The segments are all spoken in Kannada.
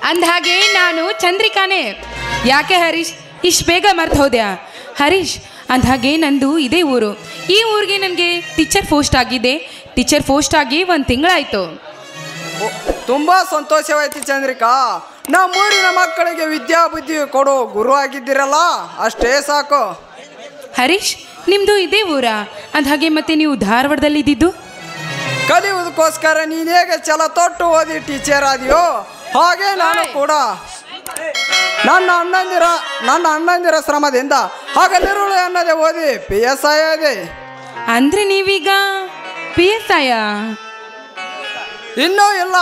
ಅಂದಹಾಗೆ ನಾನು ಚಂದ್ರಿಕಾನೇ. ಯಾಕೆ ಹರೀಶ್ ಇಷ್ಟು ಬೇಗ ಮರ್ತು ಹೋದ್ಯಾ? ಹರೀಶ್, ಅಂದಹಾಗೆ ನಂದು ಇದೇ ಊರು. ಈ ಊರಿಗೆ ನನಗೆ ಟೀಚರ್ ಪೋಸ್ಟ್ ಆಗಿದೆ. ಟೀಚರ್ ಪೋಸ್ಟ್ ಆಗಿ 1 ತಿಂಗಳಾಯಿತು. ತುಂಬ ಸಂತೋಷವಾಯ್ತು ಚಂದ್ರಿಕಾ. ನಮ್ಮೂರಿನ ಮಕ್ಕಳಿಗೆ ವಿದ್ಯಾ ಬುದ್ಧಿ ಕೊಡೋ ಗುರು ಆಗಿದ್ದೀರಲ್ಲ, ಅಷ್ಟೇ ಸಾಕು. ಹರೀಶ್, ನಿಮ್ಮದು ಇದೇ ಊರಾ? ಅಂದಹಾಗೆ ಮತ್ತೆ ನೀವು ಧಾರವಾಡದಲ್ಲಿ ಇದ್ದಿದ್ದು? ಕಲಿಯುವುದಕ್ಕೋಸ್ಕರ ನೀನು ಹೇಗೆ ಛಲ ತೊಟ್ಟು ಓದಿ ಟೀಚರ್ ಆದಿಯೋ ಹಾಗೆ ನಾನು ಕೂಡ ನನ್ನ ಅಣ್ಣಂದಿರ ಶ್ರಮದಿಂದ ಹಗಲಿರುಳು ಅನ್ನದೇ ಓದಿ PSI ಆದೆ. ಅಂದರೆ ನೀವೀಗ PSI? ಇನ್ನೂ ಇಲ್ಲ.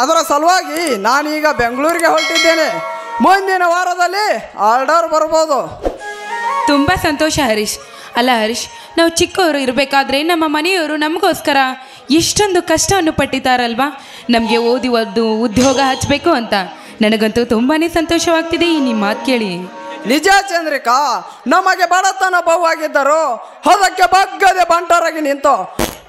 ಅದರ ಸಲುವಾಗಿ ನಾನೀಗ ಬೆಂಗಳೂರಿಗೆ ಹೊರಟಿದ್ದೇನೆ. ಮುಂದಿನ ವಾರದಲ್ಲಿ ಆರ್ಡರ್ ಬರ್ಬೋದು. ತುಂಬ ಸಂತೋಷ ಹರೀಶ್. ಅಲ್ಲ ಹರೀಶ್, ನಾವು ಚಿಕ್ಕವರು ಇರಬೇಕಾದ್ರೆ ನಮ್ಮ ಮನೆಯವರು ನಮಗೋಸ್ಕರ ಎಷ್ಟೊಂದು ಕಷ್ಟವನ್ನು ಪಟ್ಟಿದ್ದಾರಲ್ವಾ, ನಮಗೆ ಓದಿ ಉದ್ಯೋಗ ಹಚ್ಚಬೇಕು ಅಂತ. ನನಗಂತೂ ತುಂಬಾ ಸಂತೋಷವಾಗ್ತಿದೆ ಈ ನಿಮ್ಮ ಮಾತು ಕೇಳಿ. ನಿಜ ಚಂದ್ರಿಕಾ, ನಮಗೆ ಬಡತನ ಬಹುವಾಗಿದ್ದರು ಅದಕ್ಕೆ ಬಗ್ಗದೆ ಬಂಟರಾಗಿ ನಿಂತು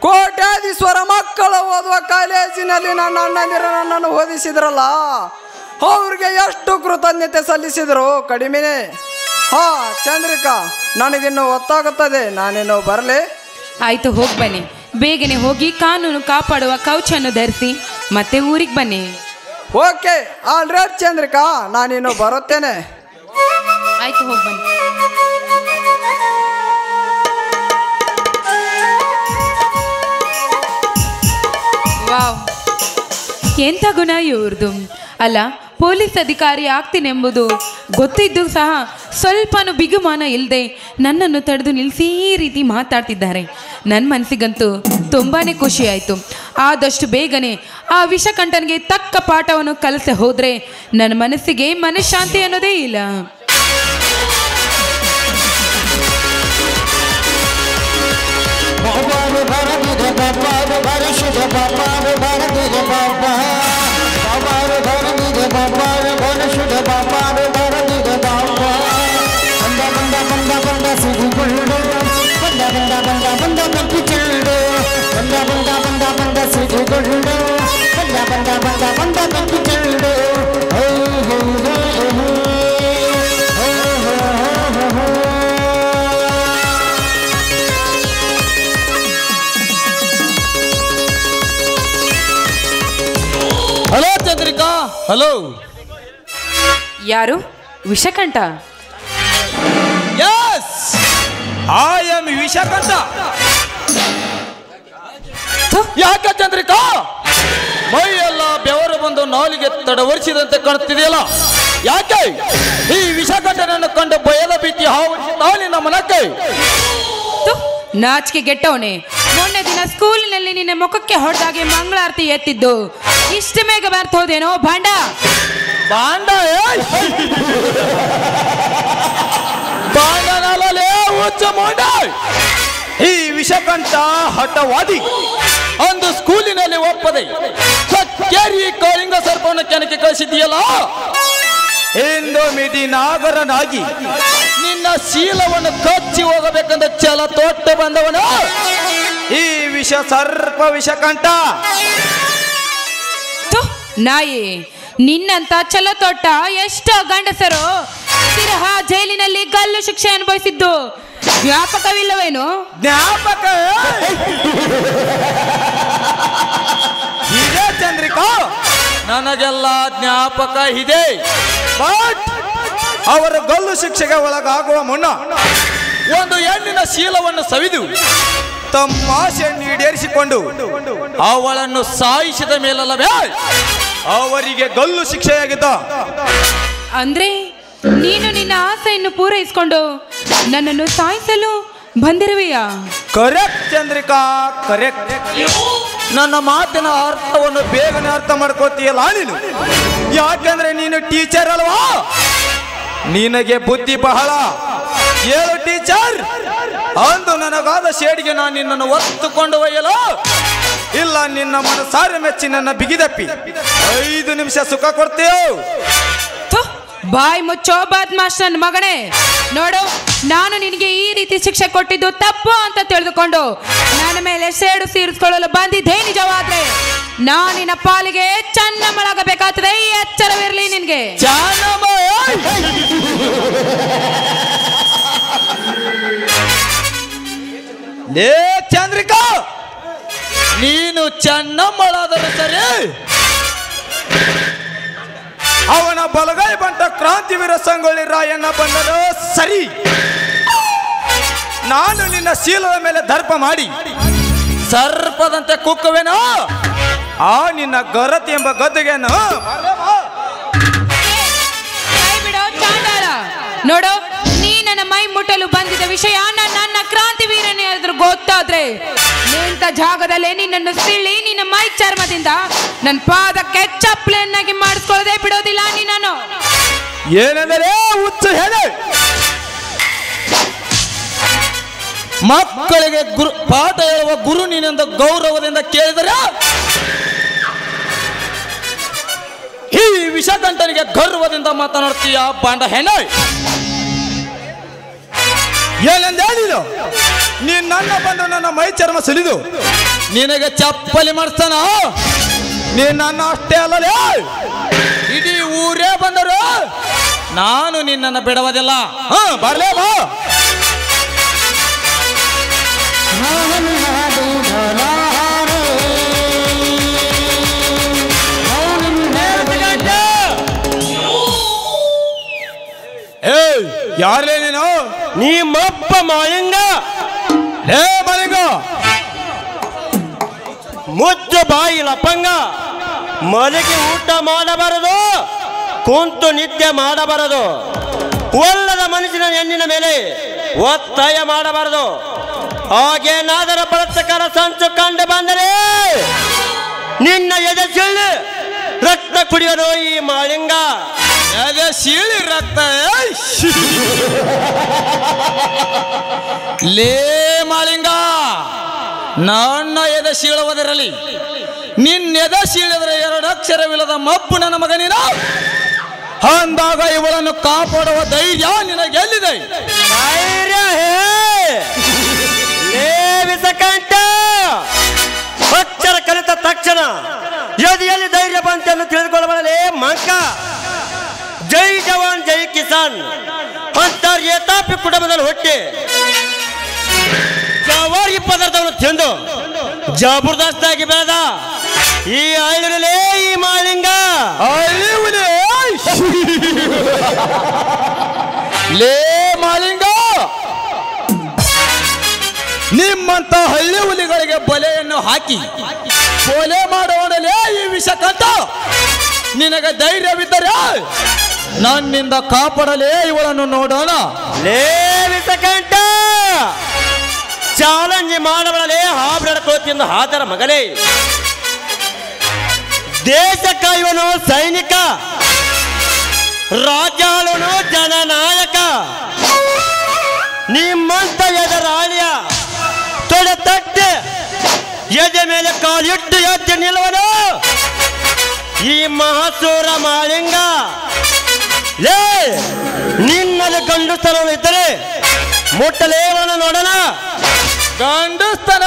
ಕೋಟ್ಯಾಧೀಶ್ವರ ಮಕ್ಕಳು ಓದುವ ಕಾಲೇಜಿನಲ್ಲಿ ನನ್ನ ಅಣ್ಣಂದಿರು ನನ್ನನ್ನು ಓದಿಸಿದ್ರಲ್ಲ, ಅವ್ರಿಗೆ ಎಷ್ಟು ಕೃತಜ್ಞತೆ ಸಲ್ಲಿಸಿದ್ರು ಕಡಿಮೆನೇ. ಚಂದ್ರಿಕಾ, ನನಗಿನ್ನು ಹೊತ್ತಾಗುತ್ತದೆ, ನಾನಿನ್ನು ಬರಲೇ? ಆಯಿತು, ಹೋಗಿ ಬನ್ನಿ. ಬೇಗನೆ ಹೋಗಿ ಕಾನೂನು ಕಾಪಾಡುವ ಕವಚವನ್ನು ಧರಿಸಿ ಮತ್ತೆ ಊರಿಗೆ ಬನ್ನಿ. ಓಕೆ, ಆಲ್ ರೈಟ್ ಚಂದ್ರಿಕಾ, ನಾನಿನ್ನು ಬರುತ್ತೇನೆ. ಆಯಿತು, ಹೋಗಿ ಬನ್ನಿ. ವಾವ್, ಎಂಥ ಗುಣ ಇವ್ರದ್ದು. ಅಲ್ಲ, ಪೊಲೀಸ್ ಅಧಿಕಾರಿ ಆಗ್ತೀನೆಂಬುದು ಗೊತ್ತಿದ್ದು ಸಹ ಸ್ವಲ್ಪನೂ ಬಿಗುಮಾನ ಇಲ್ಲದೆ ನನ್ನನ್ನು ತಡೆದು ನಿಲ್ಲಿಸಿ ಈ ರೀತಿ ಮಾತಾಡ್ತಿದ್ದಾರೆ. ನನ್ನ ಮನಸ್ಸಿಗಂತೂ ತುಂಬಾ ಖುಷಿಯಾಯಿತು. ಆದಷ್ಟು ಬೇಗನೆ ಆ ವಿಷಕಂಠನಿಗೆ ತಕ್ಕ ಪಾಠವನ್ನು ಕಲಿಸಿ ಹೋದರೆ ನನ್ನ ಮನಸ್ಸಿಗೆ ಮನಃಶಾಂತಿ ಅನ್ನೋದೇ ಇಲ್ಲ. ಹಲೋ ಚಂದ್ರಿಕಾ. ಹಲೋ, ಯಾರು? Vishakantha? Yes, I am Vishakantha. ಯಾಕೆ ಚಂದ್ರಿಕಾ, ಮೈ ಎಲ್ಲ ಬೆವರು ಬಂದು ನಾಲಿಗೆ ತಡವರಿಸಿದಂತೆ ಕಾಣುತ್ತಿದೆಯಲ್ಲ, ಯಾಕೆ? ಈ ವಿಷಕಂಠನನ್ನು ಕಂಡು ಭಯದ ಭೀತಿ ಹಾವಿನ ಮನಕ್ಕೆ. ನಾಚಿಕೆ ಗೆಟ್ಟವನೇ, ಮೊನ್ನೆ ದಿನ ಸ್ಕೂಲಿನಲ್ಲಿ ನಿನ್ನ ಮುಖಕ್ಕೆ ಹೊಡೆದಾಗೆ ಮಂಗಳಾರತಿ ಎತ್ತಿದ್ದು ಇಷ್ಟು ಬೇಗ ಬರ್ತ ಹೋದೇನೋ ಭಾಂಡ? ಬಾಂಡ ಬಾಂಡನಲ್ಲೇ ಹುಚ್ಚ ಮೊಂಡ. ಈ ವಿಷಕಂಠ ಹಠವಾದಿ ಒಂದು ಸ್ಕೂಲಿನಲ್ಲಿ ಒಪ್ಪದೆ ಕೇರಿ ಕಳಿಂಗ ಸರ್ಪವನ್ನು ಕೆನಕ್ಕೆ ಕಳಿಸಿದೆಯಲ್ಲ, ಇಂದು ಮಿಡಿ ನಾಗರನಾಗಿ ನಿನ್ನ ಶೀಲವನ್ನು ಕಚ್ಚಿ ಹೋಗಬೇಕೆಂದು ಛಲ ತೊಟ್ಟು ಬಂದವನು ಈ ವಿಷ ಸರ್ಪ ವಿಷಕಂಠ. ನಾಯಿ, ನಿನ್ನಂತ ಛಲ ತೊಟ್ಟ ಎಷ್ಟೋ ಗಂಡಸರು ತಿರಹ ಜೈಲಿನಲ್ಲಿ ಗಲ್ಲು ಶಿಕ್ಷೆ ಅನುಭವಿಸಿದ್ದು ಜ್ಞಾಪಕವಿಲ್ಲವೇನು? ಜ್ಞಾಪಕ ಇದೆ ಚಂದ್ರಿಕಾ, ನನಗೆಲ್ಲ ಜ್ಞಾಪಕ ಇದೆ. ಬಟ್ ಅವರ ಗಲ್ಲು ಶಿಕ್ಷೆಗೆ ಒಳಗಾಗುವ ಮುನ್ನ ಒಂದು ಹೆಣ್ಣಿನ ಶೀಲವನ್ನು ಸವಿದು ತಮ್ಮಾಸೆಯನ್ನು ಈಡೇರಿಸಿಕೊಂಡು ಅವಳನ್ನು ಸಾಯಿಸಿದ ಮೇಲಲ್ಲವೇ ಅವರಿಗೆ ಗಲ್ಲು ಶಿಕ್ಷೆಯಾಗಿದ್ದ. ಅಂದ್ರೆ ನೀನು ನಿನ್ನ ಆಸೆಯನ್ನು ಪೂರೈಸಿಕೊಂಡು ನನ್ನನ್ನು ಸಾಯಿಸಲು ಬಂದಿರುವೆಯಾ? Correct Chandrika, correct. ನನ್ನ ಮಾತಿನ ಅರ್ಥವನ್ನು ಬೇಗನೆ ಅರ್ಥ ಮಾಡ್ಕೋತೀಯಲ್ಲ ನೀನು. ಯಾಕೆಂದ್ರೆ ನೀನು ಟೀಚರ್ ಅಲ್ವಾ, ನಿನಗೆ ಬುದ್ಧಿ ಬಹಳ. ಹೇಳು ಟೀಚರ್, ಅಂದು ನನಗಾದ ಶೇಡಿಗೆ ನಾನು ನಿನ್ನನ್ನು ಒತ್ತುಕೊಂಡು ಒಯ್ಯಲು, ಇಲ್ಲ ನಿನ್ನ ಮನಸಾರೆ ಮೆಚ್ಚಿ ನನ್ನ ಬಿಗಿದಪ್ಪಿ 5 ನಿಮಿಷ ಸುಖ ಕೊಡ್ತೇವೆ. ಬಾಯ್ ಮುಚ್ಚೋ ಬದ್ಮಾಶ್ ನನ್ನ ಮಗನೇ. ನೋಡು, ನಾನು ನಿನಗೆ ಈ ರೀತಿ ಶಿಕ್ಷೆ ಕೊಟ್ಟಿದ್ದು ತಪ್ಪು ಅಂತ ತಿಳಿದುಕೊಂಡು ನನ್ನ ಮೇಲೆ ಸೇಡು ತೀರಿಸಿಕೊಳ್ಳಲು ಬಂದಿದ್ದೇ ನಿಜವಾದ್ರೆ ನಾನಿನ ಪಾಲಿಗೆ ಚನ್ನಮ್ಮಳಾಗಬೇಕಾಗ್ತದೆ. ಈ ಎಚ್ಚರವಿರಲಿ ನಿನ್ಗೆ. ಲೇ ಚಂದ್ರಿಕಾ, ನೀನು ಚನ್ನಮ್ಮಳಾದರೂ ಸರಿ, ಅವನ ಬಲಗೈ ಬಂಟ ಕ್ರಾಂತಿವೀರ ಸಂಗೊಳ್ಳಿ ರಾಯಣ್ಣ ಬಂದರೂ ಸರಿ, ನಾನು ನಿನ್ನ ಶೀಲದ ಮೇಲೆ ದರ್ಪ ಮಾಡಿ ಸರ್ಪದಂತೆ ಕುಕ್ಕುವೆನೋ ಆ ನಿನ್ನ ಗರತಿ ಎಂಬ ಗದ್ದುಗೆಯನ್ನು ನೋಡು. ನೀ ನನ್ನ ಮೈ ಮುಟ್ಟಲು ಬಂದಿದ್ದ ವಿಷಯ ನನ್ನ ಕ್ರಾಂತಿವೀರನೇ ಆದ್ರೂ ಗೊತ್ತಾದ್ರೆ ನಿಂತ ಜಾಗದಲ್ಲೇ ನಿನ್ನನ್ನು ಸಿಳ್ಳಿ ನಿನ್ನ ಮೈ ಚರ್ಮದಿಂದ ನನ್ನ ಪಾದಕ್ಕೆ ಚಪ್ಪಲೆಯನ್ನಾಗಿ ಮಾಡಿಸ್ಕೊಳ್ಳದೆ ಬಿಡೋದಿಲ್ಲ ನೀನು. ಏನೆಂದರೆ ಹುಚ್ಚು ಹೇಳಿ ಮಕ್ಕಳಿಗೆ ಪಾಠ ಹೇಳುವ ಗುರು ನೀನೆಂದ ಗೌರವದಿಂದ ಕೇಳಿದರೆ ಈ ವಿಷಕಂಠನಿಗೆ ಗರ್ವದಿಂದ ಮಾತನಾಡ್ತೀಯ ಬಾಂಡ ಹೆಣ. ಏನೆಂದೇ ನೀನ್ ನನ್ನ ಬಂದು ನನ್ನ ಮೈ ಚರ್ಮ ಸುಲಿದು ನಿನಗೆ ಚಪ್ಪಲಿ ಮಾಡಿಸ್ತಾನ. ನೀನ್ ನನ್ನ ಅಷ್ಟೇ ಅಲ್ಲಲೇ, ಇಡೀ ಊರೇ ಬಂದರು ನಾನು ನಿನ್ನನ್ನು ಬಿಡುವುದಿಲ್ಲ. ಬರ್ಲೇ ಬಾ. ಯಾರೇ ನೀನು? ನಿಮ್ಮಪ್ಪ ಮಾಳಿಂಗ. ಲೇ ಮಾಳಿಂಗ, ಮುದ್ದು ಬಾಯಿ ಲಪಂಗ. ಮಲಗಿ ಊಟ ಮಾಡಬಾರದು, ಕುಂತು ನಿದ್ದೆ ಮಾಡಬಾರದು, ಒಲ್ಲದ ಮನುಷ್ಯನ ಹೆಣ್ಣಿನ ಮೇಲೆ ಒತ್ತಾಯ ಮಾಡಬಾರದು. ಹಾಗೇನಾದರ ಬಲತ್ಕಾರ ಸಂಚು ಕಂಡು ಬಂದರೆ ನಿನ್ನ ಎದೆ ಸೀಳಿ ರಕ್ತ ಕುಡಿಯೋದು ಈ ಮಾಳಿಂಗ. ಎದೆ ಸೀಳಿ ರಕ್ತ? ಲೇ ಮಾಳಿಂಗ, ನನ್ನ ಎದೆ ಸೀಳುವುದರಲ್ಲಿ ನಿನ್ನ ಎದೆ ಸೀಳಿದರೆ 2 ಅಕ್ಷರವಿಲ್ಲದ ಮಬ್ಬು ನನ್ನ ಮಗನಿನ ಅಂದಾಗ ಇವಳನ್ನು ಕಾಪಾಡುವ ಧೈರ್ಯ ನಿನಗೆಲ್ಲಿದೆ? ಧೈರ್ಯ ವಿಷಕಂಠ ಅಕ್ಷರ ಕಲಿತ ತಕ್ಷಣ ಎದೆಯಲ್ಲಿ ಧೈರ್ಯ ಬಂತೆಂದು ತಿಳಿದುಕೊಳ್ಳಬಾರಲೇ ಮಂಕ. ಜೈ ಜವಾನ್ ಜೈ ಕಿಸಾನ್ ಅಂತ ಏತಾಪಿ ಕುಟುಂಬದಲ್ಲಿ ಹುಟ್ಟಿ ಜವಾರಿ ಪದಾರ್ಥವನ್ನು ತಿಂದು ಜಬರ್ದಸ್ತಾಗಿ ಬೆಳೆದ ಈ ಹಳ್ಳಿಲೇ ಈ ಮಾಳಿಂಗ. ಲೇ ಮಾಳಿಂಗ, ನಿಮ್ಮಂತ ಹಳ್ಳಿ ಹುಲಿಗಳಿಗೆ ಬಲೆಯನ್ನು ಹಾಕಿ ಕೊಲೆ ಮಾಡೋಣಲೇ ಈ ವಿಷಕಂಠ. ನಿನಗೆ ಧೈರ್ಯವಿದ್ದರೆ ನನ್ನಿಂದ ಕಾಪಾಡಲೇ ಇವಳನ್ನು ನೋಡೋಣ. ಲೇ ವಿಷಕಂಠ, ಚಾಲೆಂಜ್ ಮಾಡಬಳಲೇ ಹಾಬ್ರಡ್ಕೋತಿಂದ ಹಾದರ ಮಗಲೇ. ದೇಶ ಕಾಯುವನು ಸೈನಿಕ, ರಾಜ್ಯಾಳನು ಜನನಾಯಕ. ನಿಮ್ಮಂತ ಎದರಾಳಿಯ ತೊಡೆ ತಟ್ಟೆ ಎದೆ ಮೇಲೆ ಕಾಲಿಟ್ಟು ಎದ್ದು ನಿಲ್ಲುವನು ಈ ಮಹಾಸೂರ ಮಾಳಿಂಗ. ಲೇ, ನಿನ್ನಲ್ಲಿ ಗಂಡುಸ್ತನವಿದ್ದರೆ ಮುಟ್ಟಲೇವನು ನೋಡೋಣ. ಗಂಡುಸ್ತನ?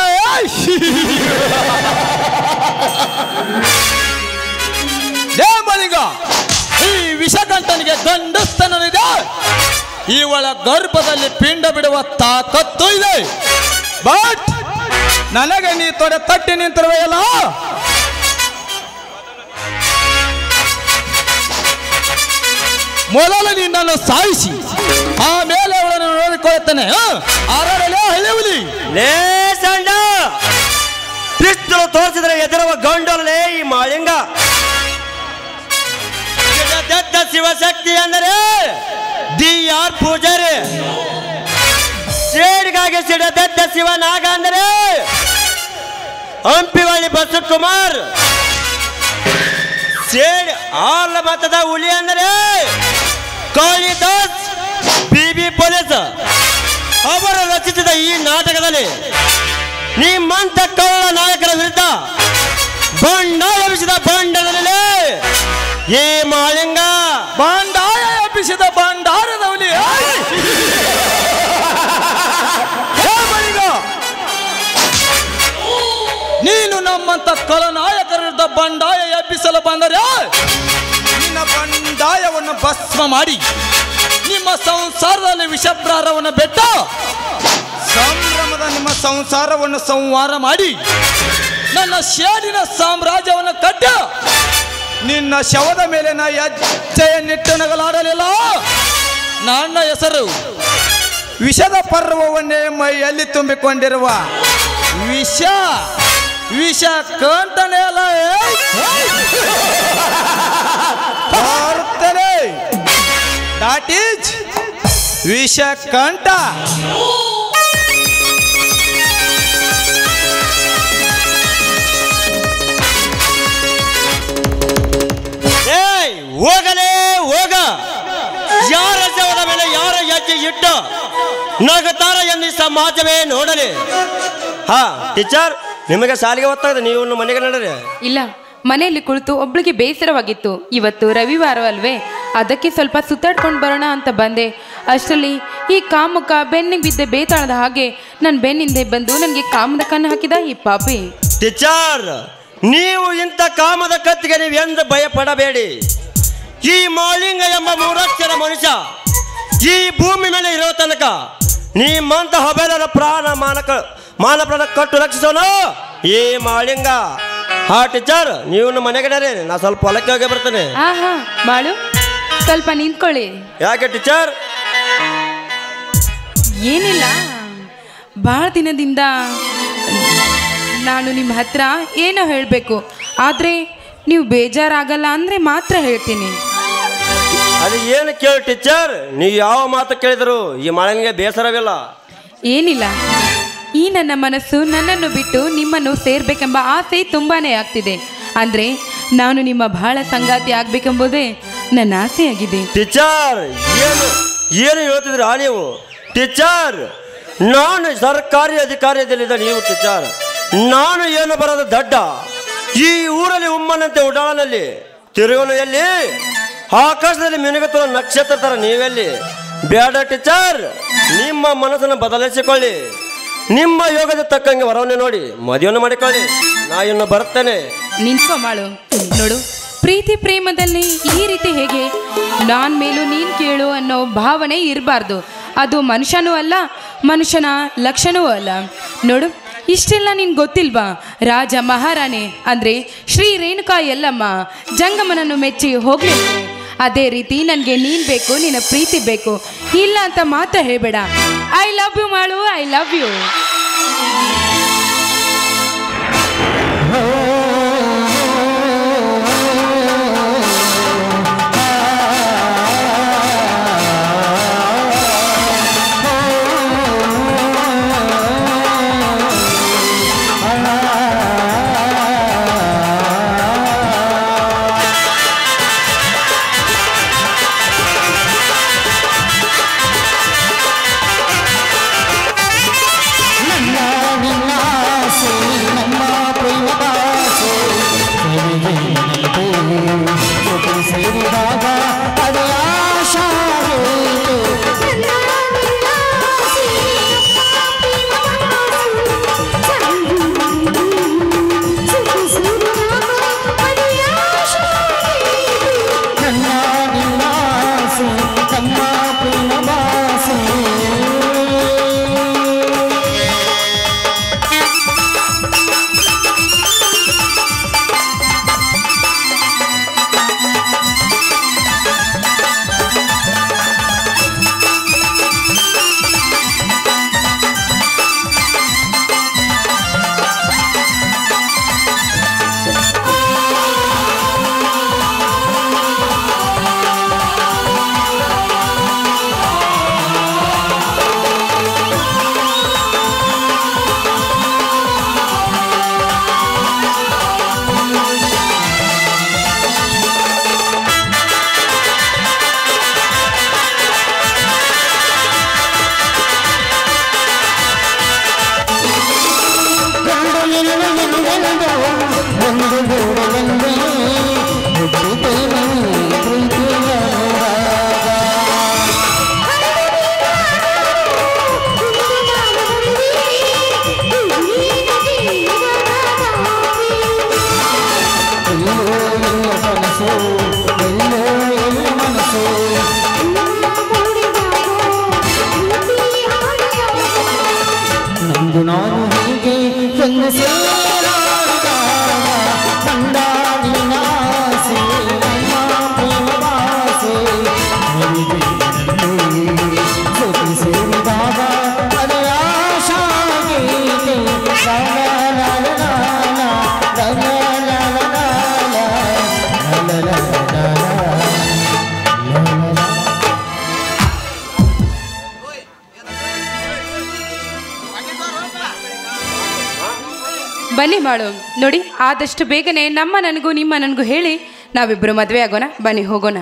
ಲೇ ಮಾಳಿಂಗ, ಈ ವಿಷಕಂಠನಿಗೆ ಗಂಡುಸ್ತನವಿದೆ. ಇವಳ ಗರ್ಭದಲ್ಲಿ ಪಿಂಡ ಬಿಡುವ ತಾಕತ್ತು ಇದೆ. ಬಟ್ ನನಗೆ ನೀ ತೊಡೆ ತಟ್ಟಿ ನಿಂತಿರುವೆಯಲ್ಲ, ಮೊದಲು ನಿನ್ನನ್ನು ಸಾಯಿಸಿ ಆಮೇಲೆ ಅವಳನ್ನು ನೋಡಿಕೊಳ್ಳುತ್ತಾನೆ. ಆರಲೇ ಹಳ್ಳಿ ಹುಲಿ. ಲೇ ಸಣ್ಣ, ಪಿಸ್ತೂಲು ತೋರಿಸಿದ್ರೆ ಎದುರುವ ಗಂಡಲೇ ಈ ಮಾಳಿಂಗ. ದತ್ತ ಶಿವಶಕ್ತಿ ಅಂದರೆ DR ಪೂಜಾರಿ, ಸೇಡಿಗಾಗಿ ಸಿಡದತ್ತ ಶಿವನಾಗ ಅಂದರೆ ಹಂಪಿವಳ್ಳಿ ಬಸವಕುಮಾರ್, ಸೇಡ್ ಆಲ ಮತದ ಹುಲಿ ಅಂದರೆ ಕಾಳಿದಾಸ್ BB ಪೊಲೀಸ್. ಅವರು ರಚಿಸಿದ ಈ ನಾಟಕದಲ್ಲಿ ನಿಮ್ಮಂತ ಕಳ್ಳ ನಾಯಕರ ವಿರುದ್ಧ ಬಂಡಾಯ ಎಬ್ಬಿಸಿದ ಬಂಡದಲ್ಲಿ ಈ ಮಾಳಿಂಗ. ಬಂಡಾಯ ಎಬ್ಬಿಸಿದ ಭಂಡಾರದ ಹುಲಿ. ನೀನು ನಮ್ಮಂತ ಕಳನಾಯಕರ ವಿರುದ್ಧ ಬಂಡಾಯ ಎಬ್ಬಿಸಲು ಬಂದರೆ ನಿನ್ನ ಬಂಡಾಯವನ್ನು ಭಸ್ಮ ಮಾಡಿ ನಿಮ್ಮ ಸಂಸಾರದಲ್ಲಿ ವಿಷಪ್ರಾರವನ್ನು ಬೆಟ್ಟ ಸಂಭ್ರಮದ ನಿಮ್ಮ ಸಂಸಾರವನ್ನು ಸಂಹಾರ ಮಾಡಿ ನನ್ನ ಶೇಡಿನ ಸಾಮ್ರಾಜ್ಯವನ್ನು ಕಟ್ಟ ನಿನ್ನ ಶವದ ಮೇಲೆ ನಾ ಹೆಜ್ಜೆಯನ್ನಿಟ್ಟು ನಗಲಾಡಲಿಲ್ಲ. ನನ್ನ ಹೆಸರು ವಿಷದ ಪರ್ವವನ್ನೇ ಮೈಯಲ್ಲಿ ತುಂಬಿಕೊಂಡಿರುವ ವಿಷ ವಿಷ ಕಂಠನೇ ಅಲ್ಲ ದಟ್ ಈಸ್ ವಿಷ ಕಂಠ. ಹೋಗಲೇ ಹೋಗ, ಯಾರ ಶವದ ಮೇಲೆ ಯಾರ ಹೆಜ್ಜೆ ಇಟ್ಟ ನಗತಾರ ಎಂದು ಸಮಾಜವೇ ನೋಡಲಿ. ಹಾ ಟೀಚರ್, ನಿಮಗೆ ಸಾಲಿಗೆ ಗೊತ್ತಾಗಿದೆ, ನೀವು ಮನೆಗೆ ನಡೀರಿ. ಇಲ್ಲ, ಮನೆಯಲ್ಲಿ ಕುಳಿತು ಒಬ್ಳಿಗೆ ಬೇಸರವಾಗಿತ್ತು. ಇವತ್ತು ರವಿವಾರವಲ್ವೇ, ಅದಕ್ಕೆ ಸ್ವಲ್ಪ ಸುತ್ತಾಡ್ಕೊಂಡು ಬರೋಣ ಅಂತ ಬಂದೆ. ಅಷ್ಟರಲ್ಲಿ ಈ ಕಾಮುಕ ಬೆನ್ನಿಗೆ ಬಿದ್ದೆ ಬೇತಾಳದ ಹಾಗೆ ನನ್ನ ಬೆನ್ನಿಂದೆ ಬಂದು ನನಗೆ ಕಾಮದ ಕಣ್ಣು ಹಾಕಿದ ಈ ಪಾಪಿ. ಟೀಚರ್, ನೀವು ಇಂಥ ಕಾಮದ ಕತ್ತಿಗೆ ನೀವು ಎಂದು ಭಯ ಪಡಬೇಡಿ. ಈ ಮಾಲಿಂಗ ಎಂಬ ಮೂರಕ್ಷರ ಮನುಷ್ಯ ಈ ಭೂಮಿ ಮೇಲೆ ಇರೋ ತನಕ ನಿಮ್ಮಂತ ಹಬೇಲರ ಮಾನ ಪ್ರಾಣ ಕಟ್ಟು ರಕ್ಷಿಸೋಣ ಈ ಮಾಲಿಂಗ. ಹಾ ಟೀಚರ್, ನೀವು ಮನೆಗೆ ನಡೀರಿ, ನಾ ಸ್ವಲ್ಪ ಹೊಲಕ್ಕೆ ಹೋಗಿ ಬರ್ತೇನೆ. ಹಾ ಮಾಡು, ಸ್ವಲ್ಪ ನಿಂತ್ಕೊಳ್ಳಿ. ಯಾಕೆ ಟೀಚರ್? ಏನಿಲ್ಲ, ಭಾಳ ದಿನದಿಂದ ನಾನು ನಿಮ್ಮ ಹತ್ರ ಏನೋ ಹೇಳಬೇಕು, ಆದರೆ ನೀವು ಬೇಜಾರಾಗಲ್ಲ ಅಂದರೆ ಮಾತ್ರ ಹೇಳ್ತೀನಿ. ಅದು ಏನು ಕೇಳಿ ಟೀಚರ್, ನೀವು ಯಾವ ಮಾತು ಕೇಳಿದ್ರು ಈ ಮಾಲಿಂಗಗೆ ಬೇಸರವಿಲ್ಲ. ಏನಿಲ್ಲ, ಈ ನನ್ನ ಮನಸ್ಸು ನನ್ನನ್ನು ಬಿಟ್ಟು ನಿಮ್ಮನ್ನು ಸೇರ್ಬೇಕೆಂಬ ಆಸೆ ತುಂಬಾನೇ ಆಗ್ತಿದೆ. ಅಂದರೆ ನಾನು ನಿಮ್ಮ ಬಹಳ ಸಂಗಾತಿ ಆಗಬೇಕೆಂಬುದೇ ನನ್ನ ಆಸೆಯಾಗಿದೆ. ಟೀಚರ್, ಏನು ಹೇಳ್ತಿದ್ರ ನೀವು? ಟೀಚರ್, ನಾನು ಸರ್ಕಾರಿ ಅಧಿಕಾರಿಯಲ್ಲಿದ್ದ ನೀವು ಟೀಚರ್, ನಾನು ಏನು ಬರೋದು ದಡ್ಡ. ಈ ಊರಲ್ಲಿ ಉಮ್ಮನಂತೆ ಉಡಾಳನಲ್ಲಿ ತಿರುಗಲು ಎಲ್ಲಿ, ಆಕಾಶದಲ್ಲಿ ಮಿನುಗುತ್ತಿರುವ ನಕ್ಷತ್ರ ತರ ನೀವೆಲ್ಲಿ. ಬೇಡ ಟೀಚರ್, ನಿಮ್ಮ ಮನಸ್ಸನ್ನು ಬದಲಿಸಿಕೊಳ್ಳಿ, ನಿಮ್ಮ ಯೋಗದ ತಕ್ಕಂಗೆ ವರವನ್ನೇ ನೋಡಿ ಮದುವೆಯನ್ನು ಮಾಡಿಕೊಳ್ಳಿ. ನಾ ಇನ್ನು ಬರ್ತೇನೆ. ನಿಂತ್ಕೊ ಮಾಡು. ನೋಡು, ಪ್ರೀತಿ ಪ್ರೇಮದಲ್ಲಿ ಈ ರೀತಿ ಹೇಗೆ ನಾನ್ ಮೇಲೂ ನೀನ್ ಕೇಳು ಅನ್ನೋ ಭಾವನೆ ಇರಬಾರ್ದು. ಅದು ಮನುಷ್ಯನೂ ಅಲ್ಲ, ಮನುಷ್ಯನ ಲಕ್ಷಣವೂ ಅಲ್ಲ. ನೋಡು, ಇಷ್ಟೆಲ್ಲ ನಿನ್ ಗೊತ್ತಿಲ್ವಾ? ರಾಜ ಮಹಾರಾಣೆ ಅಂದರೆ ಶ್ರೀ ರೇಣುಕಾ ಯಲ್ಲಮ್ಮ ಜಂಗಮನನ್ನು ಮೆಚ್ಚಿ ಹೋಗ್ಲಿಲ್ಲ. ಅದೇ ರೀತಿ ನನಗೆ ನೀನು ಬೇಕು, ನಿನ್ನ ಪ್ರೀತಿ ಬೇಕು. ಇಲ್ಲ ಅಂತ ಮಾತ್ರ ಹೇಳಬೇಡ. ಐ ಲವ್ ಯು ಮಾಡು, ಐ ಲವ್ ಯು. Love ಮನಸ್ಸು ಎಲ್ಲೋ ಎಲ್ಲ ಮನಸ್ಸು ನಂದು ನಾನು ಹೀಗೆ ಒಂದು ಸೇರಾಡಿದ ಕಂಡಾಡಿನ ಆಸೆ ನಮ್ಮ ಪ್ರೇಮ ಭಾಷೆ ಜೊತೆ ಸೇರಿದಾಗ ಅದೇ ಆಶಾ ಗೀತೆ ಬನ್ನಿ ಮಾಡು ನೋಡಿ, ಆದಷ್ಟು ಬೇಗನೆ ನನಗೂ ನಿಮ್ಮ ನನಗೂ ಹೇಳಿ ನಾವಿಬ್ಬರು ಮದುವೆ ಆಗೋಣ. ಬನ್ನಿ ಹೋಗೋಣ.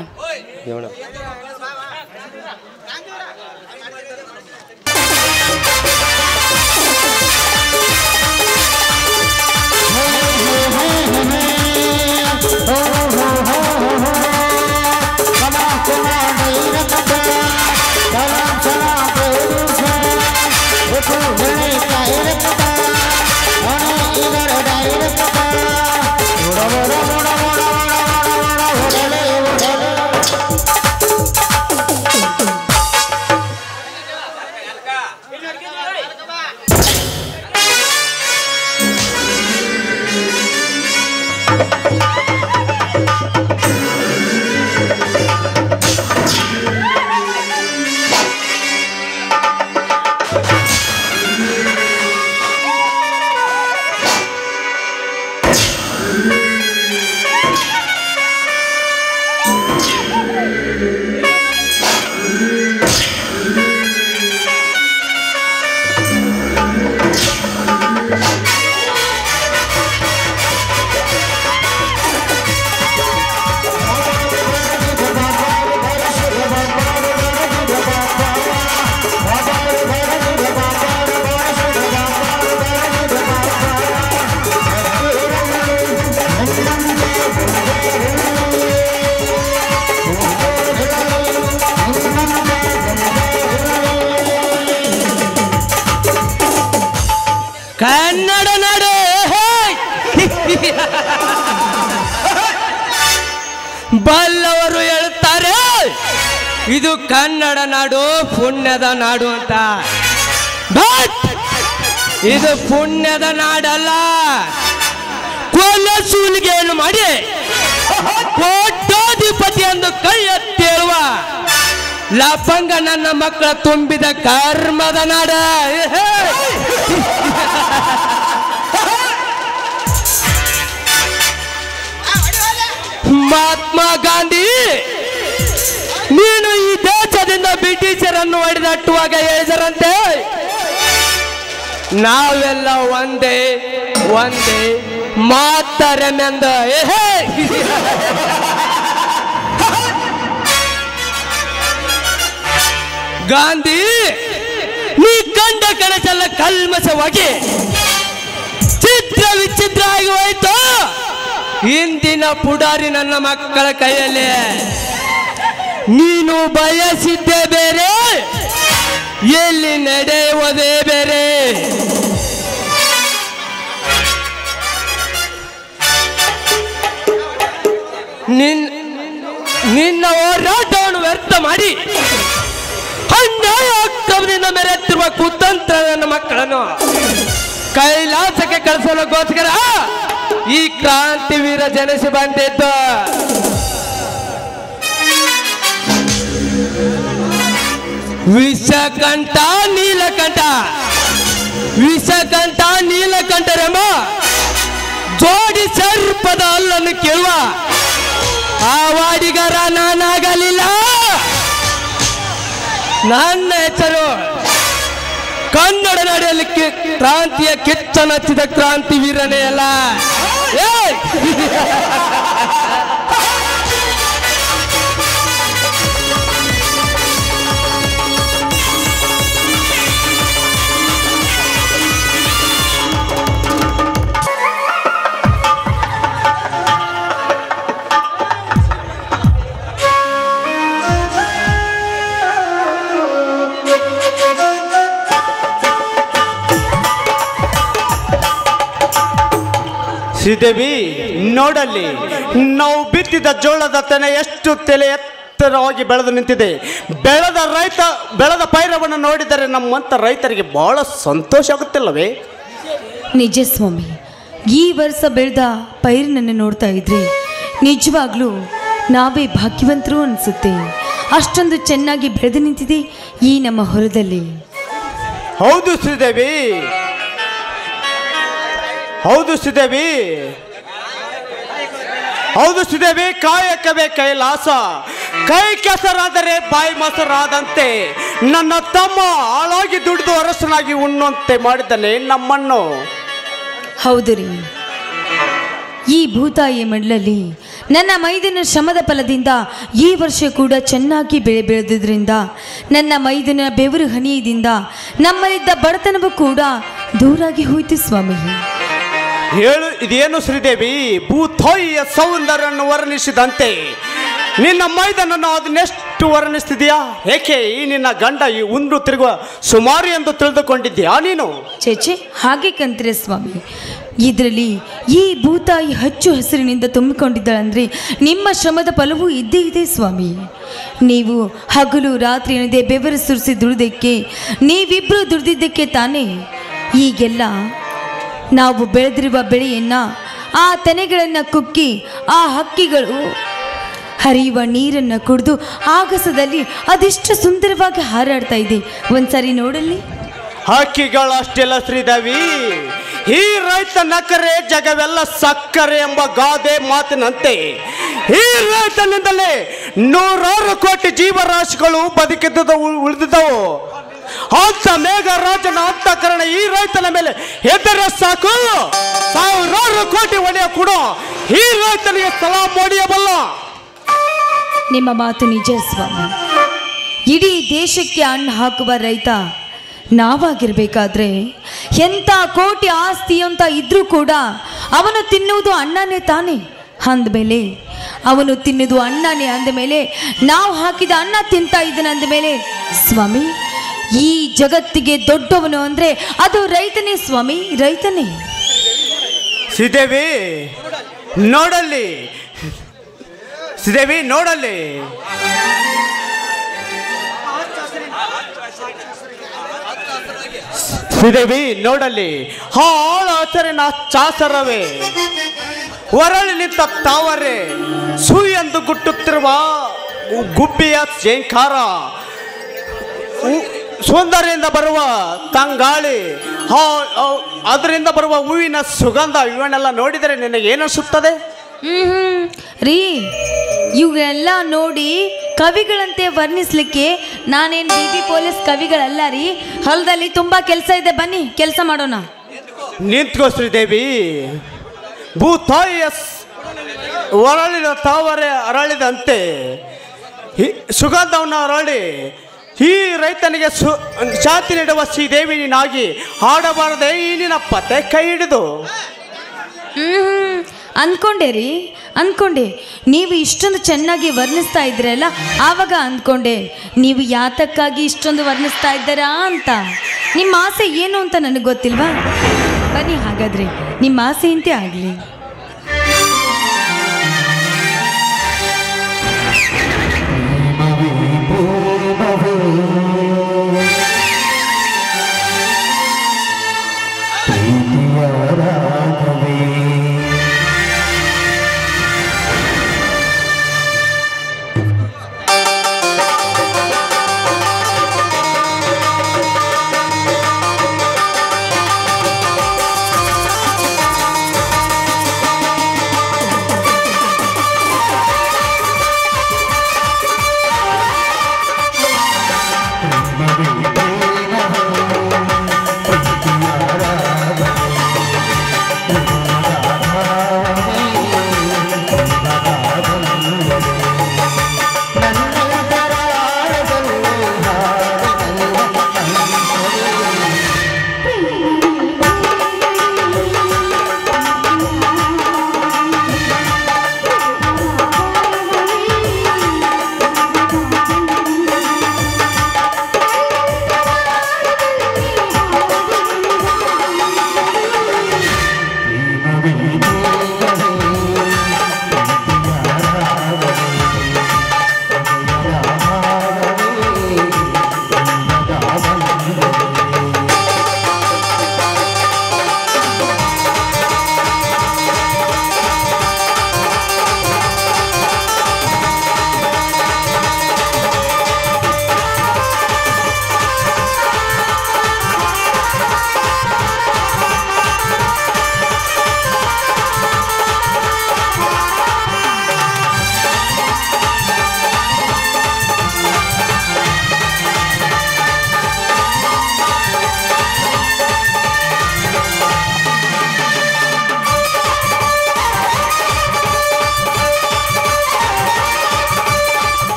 ಕನ್ನಡ ನಾಡು ಬಲ್ಲವರು ಹೇಳ್ತಾರೆ ಇದು ಕನ್ನಡ ನಾಡು ಪುಣ್ಯದ ನಾಡು ಅಂತ. ಬಟ್ ಇದು ಪುಣ್ಯದ ನಾಡಲ್ಲ. ಕೊಲ್ಲ ಸೂಲಿಗೆಯನ್ನು ಮಾಡಿ ಕೋಟ್ಯಾಧಿಪತಿ ಎಂದು ಕೈ ಎತ್ತೇಳುವ ಲಪಂಗ ನನ್ನ ಮಕ್ಕಳ ತುಂಬಿದ ಕರ್ಮದ ನಾಡ. ಮಹಾತ್ಮ ಗಾಂಧಿ ನೀನು ಈ ದೇಶದಿಂದ ಬ್ರಿಟಿಷರನ್ನು ಹೊಡೆದಟ್ಟುವಾಗ ಹೇಳಿದರಂತೆ, ನಾವೆಲ್ಲ ಒಂದೇ ಒಂದೇ ಮಾತರೆಮೆಂದ. ಗಾಂಧಿ ನೀ ಕಂಡ ಕನಸೆಲ್ಲ ಕಲ್ಮಸವಾಗಿ ಚಿತ್ರ ವಿಚಿತ್ರ ಆಗಿ ಹೋಯ್ತು. ಇಂದಿನ ಪುಡಾರಿ ನನ್ನ ಮಕ್ಕಳ ಕೈಯಲ್ಲಿ. ನೀನು ಬಯಸಿದ್ದೇ ಬೇರೆ, ಎಲ್ಲಿ ನಡೆಯುವುದೇ ಬೇರೆ. ನಿನ್ನ ಹೋರಾಟವನ್ನು ವ್ಯರ್ಥ ಮಾಡಿ ಅನ್ಯಾಯ ಅಕ್ರಮದಿಂದ ಮೆರೆತಿರುವ ಕುತಂತ್ರ ನನ್ನ ಮಕ್ಕಳನ್ನು ಕೈಲಾಸಕ್ಕೆ ಕಳಿಸಲುಗೋಸ್ಕರ ಈ ಕ್ರಾಂತಿ ವೀರ ಜನಿಸಿ ಬಂದಿದ್ದು. ವಿಷಕಂಠ ನೀಲಕಂಠ, ವಿಷಕಂಠ ನೀಲಕಂಠರೆಂಬ ಜೋಡಿ ಸರ್ಪದ ಅಲ್ಲನ್ನು ಕೇಳುವ ಆ ವಾಡಿಗರ ನಾನಾಗಲಿಲ್ಲ. ನನ್ನ ಹೆಸರು ಕನ್ನಡ ನಾಡಿನಲ್ಲಿ ಕ್ರಾಂತಿಯ ಕಿಚ್ಚನಚ್ಚಿದ ಕ್ರಾಂತಿ ವೀರನೇ ಅಲ್ಲ. ಶ್ರೀದೇವಿ ನೋಡಲ್ಲಿ ನಾವು ಬಿತ್ತಿದ ಜೋಳದ ತೆನೆ ಎಷ್ಟು ತಲೆ ಎತ್ತರವಾಗಿ ಬೆಳೆದು ನಿಂತಿದೆ. ಬೆಳೆದ ಪೈರವನ್ನು ನೋಡಿದರೆ ನಮ್ಮಂಥ ರೈತರಿಗೆ ಬಹಳ ಸಂತೋಷ ಆಗುತ್ತಿಲ್ಲವೇ? ನಿಜ ಸ್ವಾಮಿ, ಈ ವರ್ಷ ಬೆಳೆದ ಪೈರಿನನ್ನು ನೋಡ್ತಾ ಇದ್ರೆ ನಿಜವಾಗ್ಲೂ ನಾವೇ ಭಾಗ್ಯವಂತರು ಅನಿಸುತ್ತೆ. ಅಷ್ಟೊಂದು ಚೆನ್ನಾಗಿ ಬೆಳೆದು ನಿಂತಿದೆ ಈ ನಮ್ಮ ಹೊಲದಲ್ಲಿ. ಹೌದು ಶ್ರೀದೇವಿ, ಹೌದು ಶ್ರೀದೇವಿ, ಹೌದು ಶ್ರೀದೇವಿ. ಕಾಯಕವೇ ಕೈಲಾಸ, ಕೈ ಕೆಸರಾದರೆ ಬಾಯಿ ಮೊಸರಾದಂತೆ ನನ್ನ ತಮ್ಮ ಹಾಳಾಗಿ ದುಡಿದು ಅರಸನಾಗಿ ಉಣ್ಣುವಂತೆ ಮಾಡಿದ್ದಾನೆ ನಮ್ಮನ್ನು. ಹೌದು ರೀ, ಈ ಭೂತಾಯಿಯ ಮಡ್ಲಲ್ಲಿ ನನ್ನ ಮೈದಿನ ಶ್ರಮದ ಫಲದಿಂದ ಈ ವರ್ಷ ಕೂಡ ಚೆನ್ನಾಗಿ ಬೆಳೆದಿದ್ದರಿಂದ ನನ್ನ ಮೈದಿನ ಬೆವರು ಹನಿಯಿಂದ ನಮ್ಮಲ್ಲಿದ್ದ ಬಡತನವೂ ಕೂಡ ದೂರಾಗಿ ಹೋಯಿತು ಸ್ವಾಮಿ. ಹೇಳು, ಇದೇನು ಶ್ರೀದೇವಿ? ಭೂತಾಯಿಯ ಸೌಂದರ್ಯವನ್ನು ವರ್ಣಿಸಿದಂತೆ ನಿನ್ನ ಮೈದನನ್ನು ಅದನ್ನೆಷ್ಟು ವರ್ಣಿಸ್ತಿದೆಯಾ? ಏಕೆ ಈ ನಿನ್ನ ಗಂಡ ಈ ಉಂಡು ತಿರುಗುವ ಸುಮಾರು ಎಂದು ತಿಳಿದುಕೊಂಡಿದ್ಯಾ ನೀನು? ಚೇಚೆ, ಹಾಗೆ ಕಂತೀರ ಸ್ವಾಮಿ. ಇದರಲ್ಲಿ ಈ ಭೂತಾಯಿ ಹಚ್ಚು ಹಸಿರಿನಿಂದ ತುಂಬಿಕೊಂಡಿದ್ದಾಳಂದ್ರೆ ನಿಮ್ಮ ಶ್ರಮದ ಫಲವೂ ಇದ್ದೇ ಇದೆ ಸ್ವಾಮಿ. ನೀವು ಹಗಲು ರಾತ್ರಿ ಎನ್ನದೆ ಬೆವರು ಸುರಿಸಿ ದುಡಿದಕ್ಕೆ, ನೀವಿಬ್ಬರು ದುಡಿದಿದ್ದಕ್ಕೆ ತಾನೇ ಈಗೆಲ್ಲ ನಾವು ಬೆಳೆದಿರುವ ಬೆಳೆಯನ್ನು, ಆ ತೆನೆಗಳನ್ನು ಕುಕ್ಕಿ ಆ ಹಕ್ಕಿಗಳು ಹರಿಯುವ ನೀರನ್ನು ಕುಡಿದು ಆಗಸದಲ್ಲಿ ಅದೆಷ್ಟು ಸುಂದರವಾಗಿ ಹಾರಾಡ್ತಾ ಇದೆ. ಒಂದ್ಸರಿ ನೋಡಲ್ಲಿ. ಹಕ್ಕಿಗಳು ಅಷ್ಟೆಲ್ಲ ಶ್ರೀದೇವಿ, ಈ ರೈತ ನಕರೆ ಜಗವೆಲ್ಲ ಸಕ್ಕರೆ ಎಂಬ ಗಾದೆ ಮಾತಿನಂತೆ ಈ ರೈತನಿಂದಲೇ 100 ಕೋಟಿ ಜೀವರಾಶಿಗಳು ಬದುಕಿದ್ದವು ಉಳಿದಿದ್ದವು. ಅಂತ ಮೇಘರಾಜನ ಅಂತಃಕರಣ ಈ ರೈತನ ಮೇಲೆ ಎದ್ದರೆ ಸಾಕು, 1000 ಕೋಟಿ ಒಡೆಯ ಕೂಡ ಈ ರೈತನಿಗೆ ಸಲಾಂ ಹೊಡೆಯಬಲ್ಲ. ನಿಮ್ಮ ಮಾತು ನಿಜ ಸ್ವಾಮಿ. ಇಡೀ ದೇಶಕ್ಕೆ ಅನ್ನ ಹಾಕುವ ರೈತ ನಾವಾಗಿರ್ಬೇಕಾದ್ರೆ ಎಂಥ ಕೋಟಿ ಆಸ್ತಿ ಅಂತ ಇದ್ರೂ ಕೂಡ ಅವನು ತಿನ್ನುವುದು ಅನ್ನನೇ ತಾನೆ. ಅಂದಮೇಲೆ ಅವನು ತಿನ್ನುವುದು ಅನ್ನನೇ ಅಂದಮೇಲೆ ನಾವು ಹಾಕಿದ ಅನ್ನ ತಿಂತಾ ಇದ್ದಾನೆ ಅಂದಮೇಲೆ ಸ್ವಾಮಿ, ಈ ಜಗತ್ತಿಗೆ ದೊಡ್ಡವನು ಅಂದರೆ ಅದು ರೈತನೇ ಸ್ವಾಮಿ, ರೈತನೇ. ಶ್ರೀದೇವಿ ನೋಡಲ್ಲಿ, ಶ್ರೀದೇವಿ ನೋಡಲ್ಲಿ. ಶ್ರೀದೇವಿ ನೋಡಲ್ಲಿ, ಹಾಳ ಹಸರಿನ ಚಾಸರವೇ ಹೊರಳಿ ನಿಂತ ತಾವರೆ ಸೂಯೆಂದು ಗುಟ್ಟುತ್ತಿರುವ ಗುಬ್ಬಿಯ ಜೇಂಕಾರ, ಸೌಂದರ್ಯದಿಂದ ಬರುವ ತಂಗಾಳಿ, ಅದರಿಂದ ಬರುವ ಹೂವಿನ ಸುಗಂಧ, ಇವನ್ನೆಲ್ಲ ನೋಡಿದರೆ ನಿನಗೆ ಏನಿಸುತ್ತದೆ? ರೀ, ಇವೆಲ್ಲ ನೋಡಿ ಕವಿಗಳಂತೆ ವರ್ಣಿಸ್ಲಿಕ್ಕೆ ನಾನೇನು ಬಿ ಪೊಲೀಸ್ ಕವಿಗಳಲ್ಲ ರೀ. ಹೊಲದಲ್ಲಿ ತುಂಬಾ ಕೆಲಸ ಇದೆ, ಬನ್ನಿ ಕೆಲಸ ಮಾಡೋಣ. ನಿಂತ್ಕೋ ಶ್ರೀದೇವಿ. ಭೂತಾಯಿಯ ಹೊರಳಿದ ತಾವರೆ ಅರಳಿದಂತೆ ಸುಗಂಧವನ್ನು ಅರಳಿ ಈ ರೈತನಿಗೆ ಶಾಂತಿ ನೀಡುವ ಶ್ರೀದೇವಿ ನೀನಾಗಿ ಹಾಡಬಾರದೆ ಈ ನಿನ್ನ ಪತೆ ಕೈ ಹಿಡಿದು. ಅಂದ್ಕೊಂಡೆ ರೀ, ಅಂದ್ಕೊಂಡೆ ನೀವು ಇಷ್ಟೊಂದು ಚೆನ್ನಾಗಿ ವರ್ಣಿಸ್ತಾ ಇದ್ರಲ್ಲ, ಆವಾಗ ಅಂದ್ಕೊಂಡೆ ನೀವು ಯಾತಕ್ಕಾಗಿ ಇಷ್ಟೊಂದು ವರ್ಣಿಸ್ತಾ ಇದ್ದಾರಾ ಅಂತ. ನಿಮ್ಮ ಆಸೆ ಏನು ಅಂತ ನನಗೆ ಗೊತ್ತಿಲ್ವಾ? ಬನ್ನಿ ಹಾಗಾದರೆ ನಿಮ್ಮ ಆಸೆಯಂತೆ ಆಗಲಿ.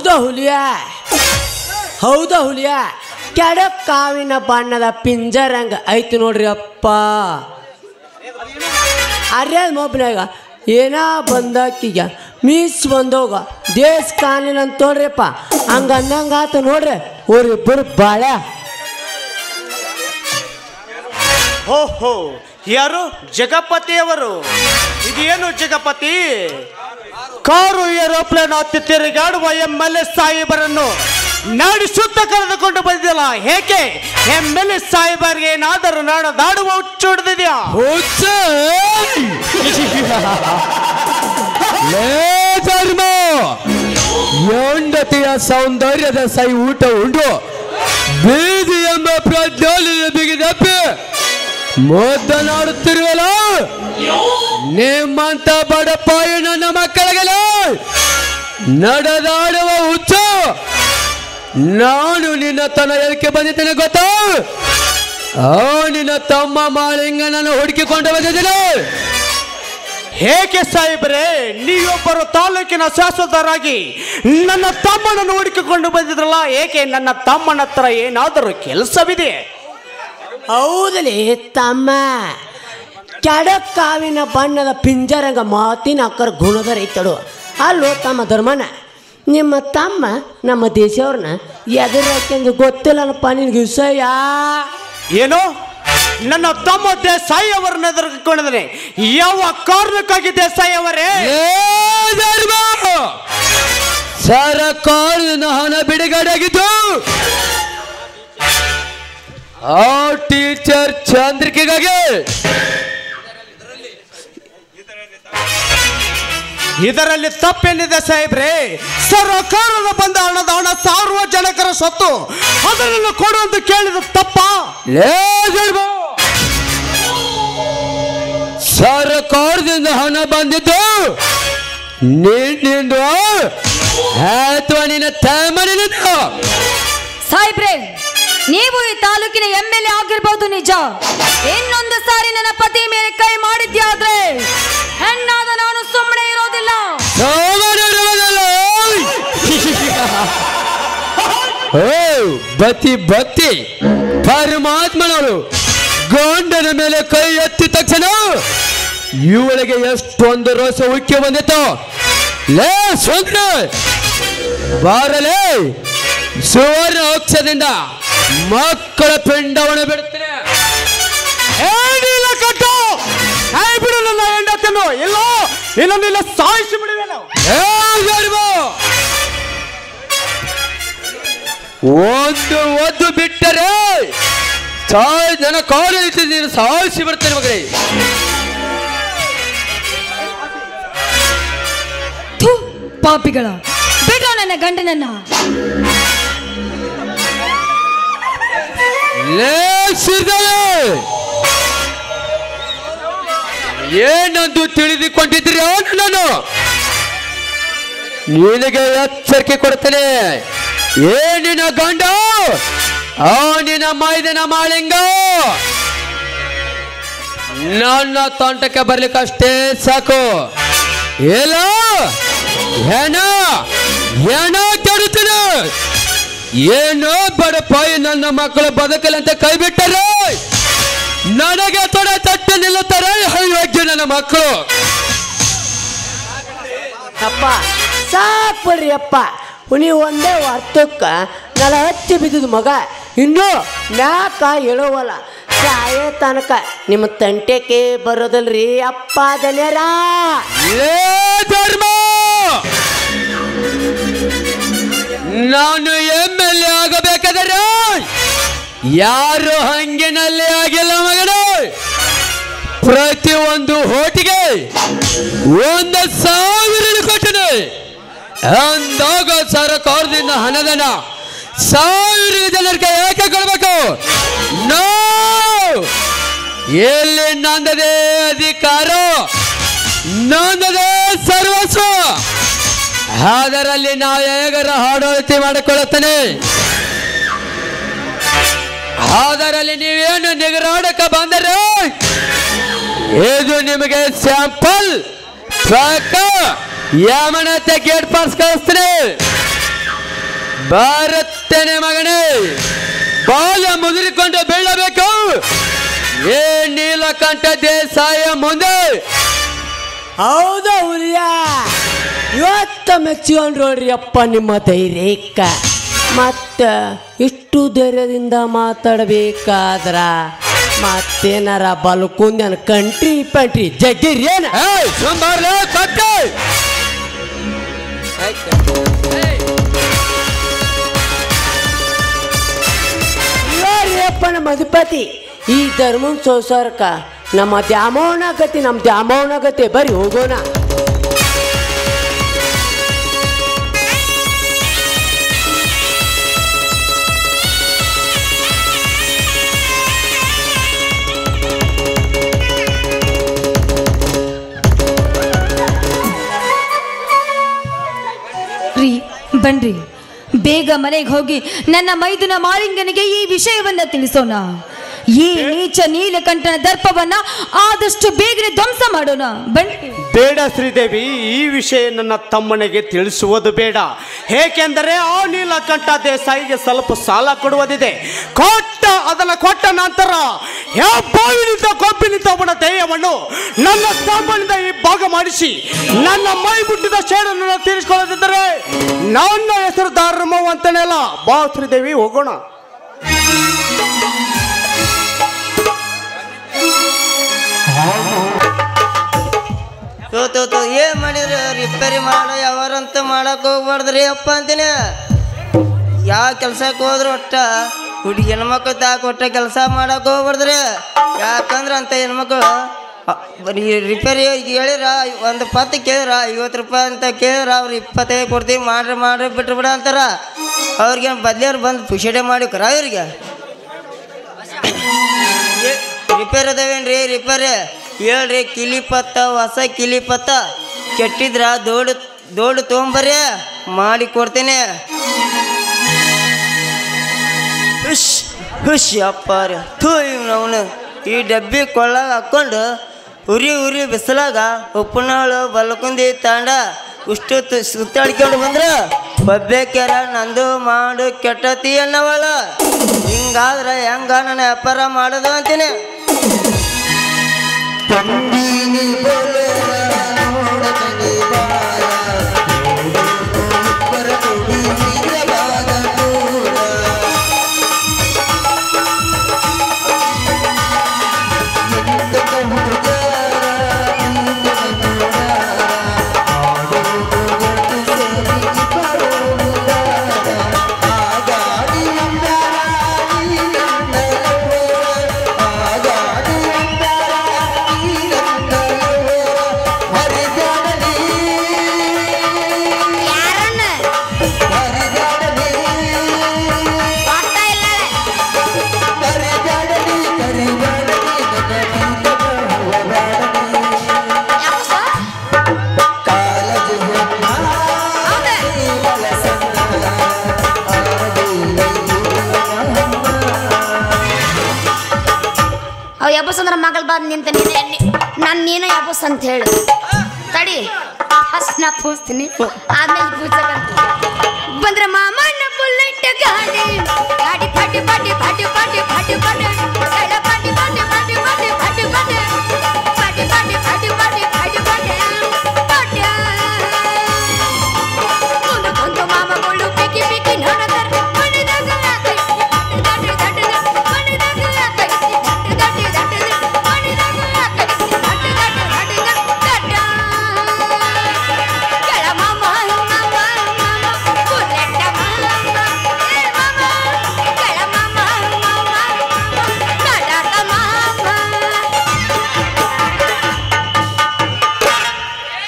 ಹೌದಾ ಹುಲಿಯ ಹೌದಾ ಹುಲಿಯ ಕೆಡಕ್ ಕಾವಿನ ಬಣ್ಣದ ಪಿಂಜರಂಗ ಐತಿ ನೋಡ್ರಿ ಅಪ್ಪ ಅರ್ಯಾದ ಮೊಬ್ನಾಗ ಏನ ಬಂದಾಕೀಗ ಮೀಸ್ ಬಂದೋಗ ದೇಶ ಕಾಣಿಲ್ಲ ಅಂತ ನೋಡ್ರಿಪ್ಪ ಹಂಗಂದಂಗ ಆತ ನೋಡ್ರಿ ಅವ್ರಿಬ್ಬರು ಬಾಳ ಓಹೋ ಯಾರು ಜಗಪತಿಯವರು ಇದೇನು ಜಗಪತಿ ಕಾರು ಏರೋಪ್ಲೇನ್ ಹತ್ತಿ ತಿರುಗಾಡುವ MLA ಸಾಹೇಬರನ್ನು ನಾಡಿ ಸುತ್ತ ಕರೆದುಕೊಂಡು ಬಂದಿಲ್ಲ ಹೇಗೆ MLA ಸಾಹೇಬರಿಗೆ ಏನಾದರೂ ನಾಡದಾಡುವ ಹುಚ್ಚು ಹಿಡಿದಿದ್ಯಾ ಹೆಂಡತಿಯ ಸೌಂದರ್ಯದ ಸೈ ಊಟ ಉಂಡು ಬೀದಿ ಎಂಬ ಪ್ರಜ್ಞಾನ ಬಿಗಿದಪ್ಪಿ ಮಾತನಾಡುತ್ತಿರುವಲ್ಲ ನಿಮ್ಮಂತ ಬಡಪಾಯಿ ನನ್ನ ಮಕ್ಕಳಿಗೆಲ್ಲ ನಡೆದಾಡುವ ಹುಚ್ಚು ನಾನು ನಿನ್ನ ತನ ಎದಕ್ಕೆ ಬಂದಿದ್ದೇನೆ ಗೊತ್ತಾ ನಿನ್ನ ತಮ್ಮ ಮಾಳಿಂಗನನ್ನು ಹುಡುಕಿಕೊಂಡು ಬಂದಿದ್ದೇನೆ ಹೇಗೆ ಸಾಹೇಬ್ರೆ ನೀವೊಬ್ಬರು ತಾಲೂಕಿನ ಶಾಸಕರಾಗಿ ನನ್ನ ತಮ್ಮನನ್ನು ಹುಡುಕಿಕೊಂಡು ಬಂದಿದ್ರಲ್ಲ ಏಕೆ ನನ್ನ ತಮ್ಮನ ಹತ್ರ ಏನಾದರೂ ಕೆಲಸವಿದೆ ಹೌದಲೇ ತಮ್ಮ ಕೆಡಕ್ ಕಾವಿನ ಬಣ್ಣದ ಪಿಂಜರಂಗ ಮಾತಿನ ಅಕ್ಕರ ಗುಣದ ರೈತಡು ಅಲ್ಲೋ ತಮ್ಮ ಧರ್ಮನ ನಿಮ್ಮ ತಮ್ಮ ನಮ್ಮ ದೇಶವ್ರನ್ನ ಎದುರಾಕೆಂದು ಗೊತ್ತಿಲ್ಲನಪ್ಪ ನಿನ್ಗೆ ವಿಷಯ ಏನು ನನ್ನ ತಮ್ಮ ದೇಸಾಯಿ ಅವರನ್ನ ಎದುರುಕೊಂಡಿದ್ದೇನೆ ಯಾವ ಕಾರಣಕ್ಕಾಗಿ ದೇಸಾಯಿ ಅವರೇ ಸರ್ಕಾರದ ಹಣ ಬಿಡುಗಡೆಯಾಗಿದ್ದು ಆ ಟೀಚರ್ ಚಂದ್ರಿಕೆಗಾಗಿ ಇದರಲ್ಲಿ ತಪ್ಪೇನಿದೆ ಸಾಹೇಬ್ರೆ ಸರ್ಕಾರದ ಬಂದ ಹಣ ಸಾರ್ವಜನಿಕರ ಸೊತ್ತು ಅದನ್ನು ಕೊಡುವಂತ ಕೇಳಿದ ತಪ್ಪ ಸರ್ಕಾರದಿಂದ ಹಣ ಬಂದಿದ್ದು ನಿಂದು ಅಥವಾ ನಿನ್ನ ತಮ್ಮನಿಂದ ಸಾಹೇಬ್ರೆ ನೀವು ಈ ತಾಲೂಕಿನ MLA ಆಗಿರ್ಬೋದು ನಿಜ ಇನ್ನೊಂದು ಸಾರಿ ನನ್ನ ಪತಿ ಮೇಲೆ ಕೈ ಮಾಡಿದ್ಯಾದ್ರೆ ಹೆಣ್ಣಾದ ನಾನು ಸುಮ್ಮನೆ ಇರೋದಿಲ್ಲ ಬತ್ತಿ ಬತ್ತಿ ಪರಮಾತ್ಮನವರು ಗಂಡನ ಮೇಲೆ ಕೈ ಎತ್ತಿ ತಕ್ಷಣ ಇವಳಿಗೆ ಎಷ್ಟೊಂದು ರೋಷ ಉಕ್ಕಿ ಬಂದಿತ್ತು ಲೇ ಸುಂದ್ರ ಬಾರಲೇ ಸುವರ್ಣ ಅಕ್ಷದಿಂದ ಮಕ್ಕಳ ಪಿಂಡವನ್ನು ಬಿಡುತ್ತೇನೆ ಏನಿಲ್ಲ ಕಟ್ಟು ಬಿಡು ನನ್ನ ಹೆಂಡತಿಯನ್ನು ಇಲ್ಲ ಇನ್ನೊಂದಿಲ್ಲ ಸಾಯಿಸಿ ಬಿಡುವೆ ಒಂದು ಬಿಟ್ಟರೆ ನನ್ನ ಕಾಲು ನೀನು ಸಾಯಿಸಿ ಬಿಡ್ತೇನೆ ಮಗಳೇ ಪಾಪಿಗಳ ಬಿಡೋ ನನ್ನ ಗಂಡನನ್ನ ಏನಂದು ತಿಳಿದುಕೊಂಡಿದ್ದೀರಿ ನಾನು ನಿನಗೆ ಎಚ್ಚರಿಕೆ ಕೊಡ್ತೇನೆ ಏನಿನ ಗಂಡ ನಿನ್ನ ಮೈದನ ಮಾಳಿಂಗ ನನ್ನ ತೋಟಕ್ಕೆ ಬರ್ಲಿಕ್ಕಷ್ಟೇ ಸಾಕು ಇಲ್ಲ ಹೆಣ ಕೆಡುತ್ತೇನೆ ಏನೋ ಬಡಪಾಯಿ ನನ್ನ ಮಕ್ಕಳು ಬದುಕಲ್ಲ ಅಂತ ಕೈ ಬಿಟ್ಟರೆ ನನಗೆ ತೊಡ ತಟ್ಟು ನಿಲ್ಲುತ್ತಾರೆ ಯೋಗ್ಯ ನನ್ನ ಮಕ್ಕಳು ಅಪ್ಪ ಸಾಕ್ ಬಿಡ್ರಿ ಅಪ್ಪ ನೀವು ಒಂದೇ ವರ್ತಕ್ಕ ನಲ ಹಚ್ಚಿ ಬಿದ್ದಿದ್ದು ಮಗ ಇನ್ನೂ ಮ್ಯಾಕ ಹೇಳುವಲ್ಲ ಸಾಯ ತನಕ ನಿಮ್ಮ ತಂಟೆಗೆ ಬರೋದಲ್ರಿ ಅಪ್ಪ ಧನ್ಯರ ಧರ್ಮ ನಾನು MLA ಆಗಬೇಕಾದರೆ ಯಾರು ಹಂಗಿನಲ್ಲಿ ಆಗಿಲ್ಲ ಮಗನ ಪ್ರತಿಯೊಂದು ಹೋಟಿಗೆ 1,000 ಕೊಟ್ಟನೆ ಅಂದಾಗ ಸರ್ಕಾರದಿಂದ ಹಣದನ 1,000 ಜನರಿಗೆ ಯಾಕೆ ಕೊಡಬೇಕು ಎಲ್ಲಿ ನಂದದೇ ಅಧಿಕಾರ ನಂದದೇ ಸರ್ವಸ್ವ ಅದರಲ್ಲಿ ನಾವು ಹೇಗರ ಆಡಳಿತ ಮಾಡಿಕೊಳ್ಳುತ್ತೇನೆ ಅದರಲ್ಲಿ ನೀವೇನು ನಿಗರಾಡಕ್ಕೆ ಬಂದರೆ ಇದು ನಿಮಗೆ ಸ್ಯಾಂಪಲ್ ಯಮನತೆ ಗೇಟ್ ಪಾಸ್ ಕಳಿಸ್ತೀನಿ ಬರುತ್ತೇನೆ ಮಗನೇ. ಬಾಲ ಮುದುರಿಕೊಂಡು ಬೀಳಬೇಕು ಏ ನೀಲಕಂಠ ದೇಸಾಯ ಮುಂದೆ. ಹೌದಾ ಹುಲಿಯ, ಇವತ್ತ ಮೆಚ್ಚಿಕೊಂಡ್ರಿ ಅಪ್ಪ ನಿಮ್ಮ ಧೈರ್ಯಕ್ಕ. ಮತ್ತು ಇಷ್ಟು ಧೈರ್ಯದಿಂದ ಮಾತಾಡಬೇಕಾದ್ರ ಮತ್ತೇನಾರ ಬಲ್ಕುಂದನ ಕಂಟ್ರಿ ಪಂಟ್ರಿ ಜಗ್ಗಿರೇನ ಇವರಪ್ಪನ ಮಧುಪತಿ. ಈ ಧರ್ಮನ್ ಸಂಸಾರಕ್ಕ ನಮ್ಮ ದ್ಯಾಮವ್ವನ ಗತಿ ಬರ್ರಿ ಹೋಗೋಣ. ಬನ್ರಿ, ಬೇಗ ಮನೆಗೆ ಹೋಗಿ ನನ್ನ ಮೈದುನ ಮಾಲಿಂಗನಿಗೆ ಈ ವಿಷಯವನ್ನ ತಿಳಿಸೋಣ. ಈ ನೀಚ ನೀಲಕಂಠನ ದರ್ಪವನ್ನ ಆದಷ್ಟು ಬೇಗನೆ ಧ್ವಂಸ ಮಾಡೋಣ. ಬನ್ನಿ. ಬೇಡ ಶ್ರೀದೇವಿ, ಈ ವಿಷಯ ನನ್ನ ತಮ್ಮನಿಗೆ ತಿಳಿಸುವುದು ಬೇಡ. ಏಕೆಂದರೆ ಆ ನೀಲಕಂಠ ದೇಸಾಯಿಗೆ ಸ್ವಲ್ಪ ಸಾಲ ಕೊಡುವುದಿದೆ. ಅದನ್ನು ಕೊಟ್ಟ ನಂತರ ಬಾವಿನಿಂದ ಕೊಬ್ಬಿನಿಂದ ಅವನ ದೇಹವನ್ನು ನನ್ನ ತಮ್ಮನಿಂದ ಈ ಭಾಗ ಮಾಡಿಸಿ ನನ್ನ ಮೈ ಮುಟ್ಟಿದ ಶೇರನ್ನು ತೀರಿಸಿಕೊಳ್ಳದಿದ್ದರೆ ನನ್ನ ಹೆಸರು ಧರ್ಮವು ಅಂತಾನೆ ಅಲ್ಲ. ಬಾ ಶ್ರೀದೇವಿ, ಹೋಗೋಣ. ಏನ್ ಮಾಡಿದ್ರಿ? ರಿಪೇರಿ ಮಾಡೋ ಯಾವಾರಂತ ಮಾಡಕ್ ಹೋಗ್ಬಾರ್ದ್ರಿ ಅಪ್ಪ ಅಂತೀನಿ. ಯಾವ ಕೆಲ್ಸಕ್ಕೆ ಹೋದ್ರು ಒಟ್ಟ ಹುಡುಗಿ ಹೆಣ್ಮಕ್ಳು ಒಟ್ಟ ಕೆಲಸ ಮಾಡಕ್ ಹೋಗ್ಬಾರ್ದ್ರಿ. ಯಾಕಂದ್ರೆ ಅಂತ ಹೆಣ್ಮಕ್ಳು ರಿಪೇರಿ ಹೇಳಿರ ಒಂದು 10 ಕೇಳಿರ 50 ರೂಪಾಯಿ ಅಂತ ಕೇಳಿರ ಅವ್ರು 25 ಕೊಡ್ತೀವಿ ಮಾಡ್ರಿ ಬಿಟ್ರು ಬಿಡ ಅಂತಾರ. ಅವ್ರಿಗೆ ಬದ್ಲಿಯವ್ರು ಬಂದು ಪುಷಡೆ ಮಾಡಿಕ್ರ ಅವ್ರಿಗೆ ರಿಪೇರಿ ಅದಾವೇನ್ರಿ? ರಿಪೇರಿ ಹೇಳ್ರಿ. ಕಿಲಿಪತ್ತ, ಹೊಸ ಕಿಲಿಪತ್ತ ಕೆಟ್ಟಿದ್ರ ದೊಡ್ಡ ತೊಗೊಂಬರ್ರಿ, ಮಾಡಿ ಕೊಡ್ತೇನೆ. ಹುಷ್ ಅಪ್ಪ ರೀ, ಅವನು ಈ ಡಬ್ಬಿ ಕೊಳ್ಳಾಗ ಹಾಕ್ಕೊಂಡು ಉರಿ ಬಿಸಿಲಾಗ ಉಪ್ಪನಾಳು ಬಲ್ಕುಂದಿ ತಾಂಡ ಇಷ್ಟು ಸುತ್ತಾಡ್ಕೊಂಡು ಬಂದ್ರ ಬಬ್ಬೇಕ್ಯಾರ ನಂದು ಮಾಡು ಕೆಟ್ಟತಿ ಅನ್ನವಳ. ಹಿಂಗಾದ್ರೆ ಹೆಂಗ ನನ್ನ ವ್ಯಾಪಾರ ಮಾಡೋದು ಅಂತೀನಿ. ಯಬ್ಬಸಂದ್ರ ಮಗಳು ಬಂದು ನಿಂತ ನೀನು ಯಬ್ಬಸ್ ಅಂತ ಹೇಳಿ ತಡಿ ಫಸ್ಟ್ ನಾ ಪೂಸ್ತೀನಿ ಆದ್ಮೇಲೆ ಪೂಜಕಂತ ಬಂದ್ರ ಮಾಮನ ಬುಲೆಟ್ ಗಾಡಿ ಗಾಡಿ ಫಟಿ ಫಟಿ ಫಟಿ ಫಟಿ ಫಟಿ ಫಟಿ ಸೈಡ ಫಟಿ ಫಟಿ ಫಟಿ ಫಟಿ ಫಟಿ ಫಟಿ ಫಟಿ ಫಟಿ ಫಟಿ ಫಟಿ ಫಟಿ ಫಟಿ ಫಟಿ ಮುಂದ ಕೊಂತ ಮಾಮ ಗೋಳು ಪಿಕಿ ಪಿಕಿ ನೋಡದರ ಮಣಿದಾಗ ಲಾಕೈ ದಟ್ಟಿ ದಟ್ಟಿ ಮಣಿದಾಗ ಲಾಕೈ ದಟ್ಟಿ ದಟ್ಟಿ ಮಣಿದಾಗ ಲಾಕೈ ದಟ್ಟಿ ದಟ್ಟಿ ದಟ್ಟಿ ದಟ್ಟ ಕೆಳ ಮಾಮ ಮಾಮ ಬುಲೆಟ್ ಮಾಮ ಏ ಮಾಮ ಕೆಳ ಮಾಮ ಮಾಮ ನಡಕ ಮಾಮ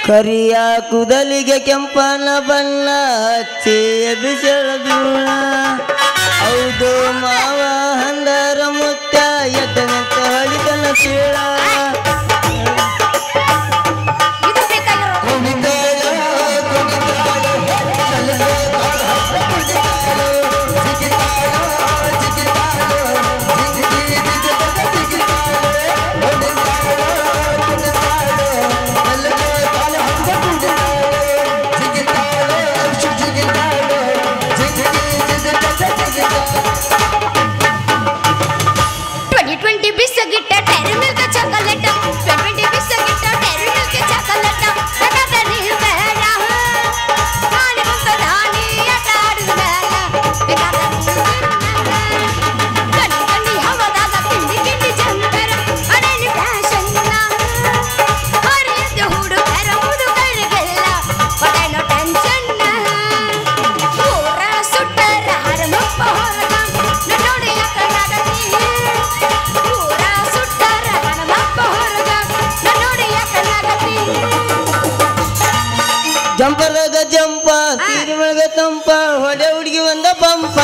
ಕರಿಯ ಕುದಲಿಗೆ ಕೆಂಪನ ಬಣ್ಣ ಹಚ್ಚಿ ಬಿಸಳದೂಳ ಹೌದು ಮಾವ ಹಂದರ ಮುತ್ತ ಎದ್ದನಂತ ಹಳಿದನ ಸೀಳ ಜಂಪದಾಗ ಜಂಪ ಸೀರೆ ಒಳಗ ತಂಪ ಹೊಡೆ ಹುಡುಗಿ ಒಂದ ಪಂಪ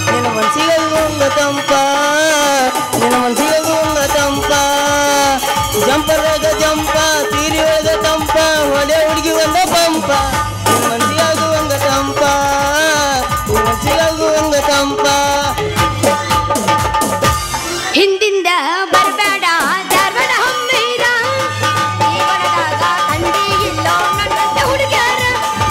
ನಿನ್ನ ಮನ್ಸಿಗೆ ಒಂದ ತಂಪ ನಿನ್ನ ಮನ್ಸಿಗೆ ಒಂದ ತಂಪ ಜಂಪದಾಗ ಜಂಪ ಸೀರೆ ಒಳಗ ತಂಪ ಹೊಡೆ ಹುಡುಗಿ ಒಂದ ಪಂಪ ನಿನ್ನ ಮನ್ಸಿಗೆ ಒಂದ ತಂಪ ನಿನ್ನ ಮನ್ಸಿಗೆ ಒಂದ ತಂಪ ಹಿಂದಿಂದ ಬರಬೇಡ ಧಾರವಾಡ ಹಮ್ಮೇರ ಜೀವನದಾಗ ಕಂಡಿ ಇಲ್ಲ ನನ್ನಂತ ಹುಡುಗ್ಯಾರ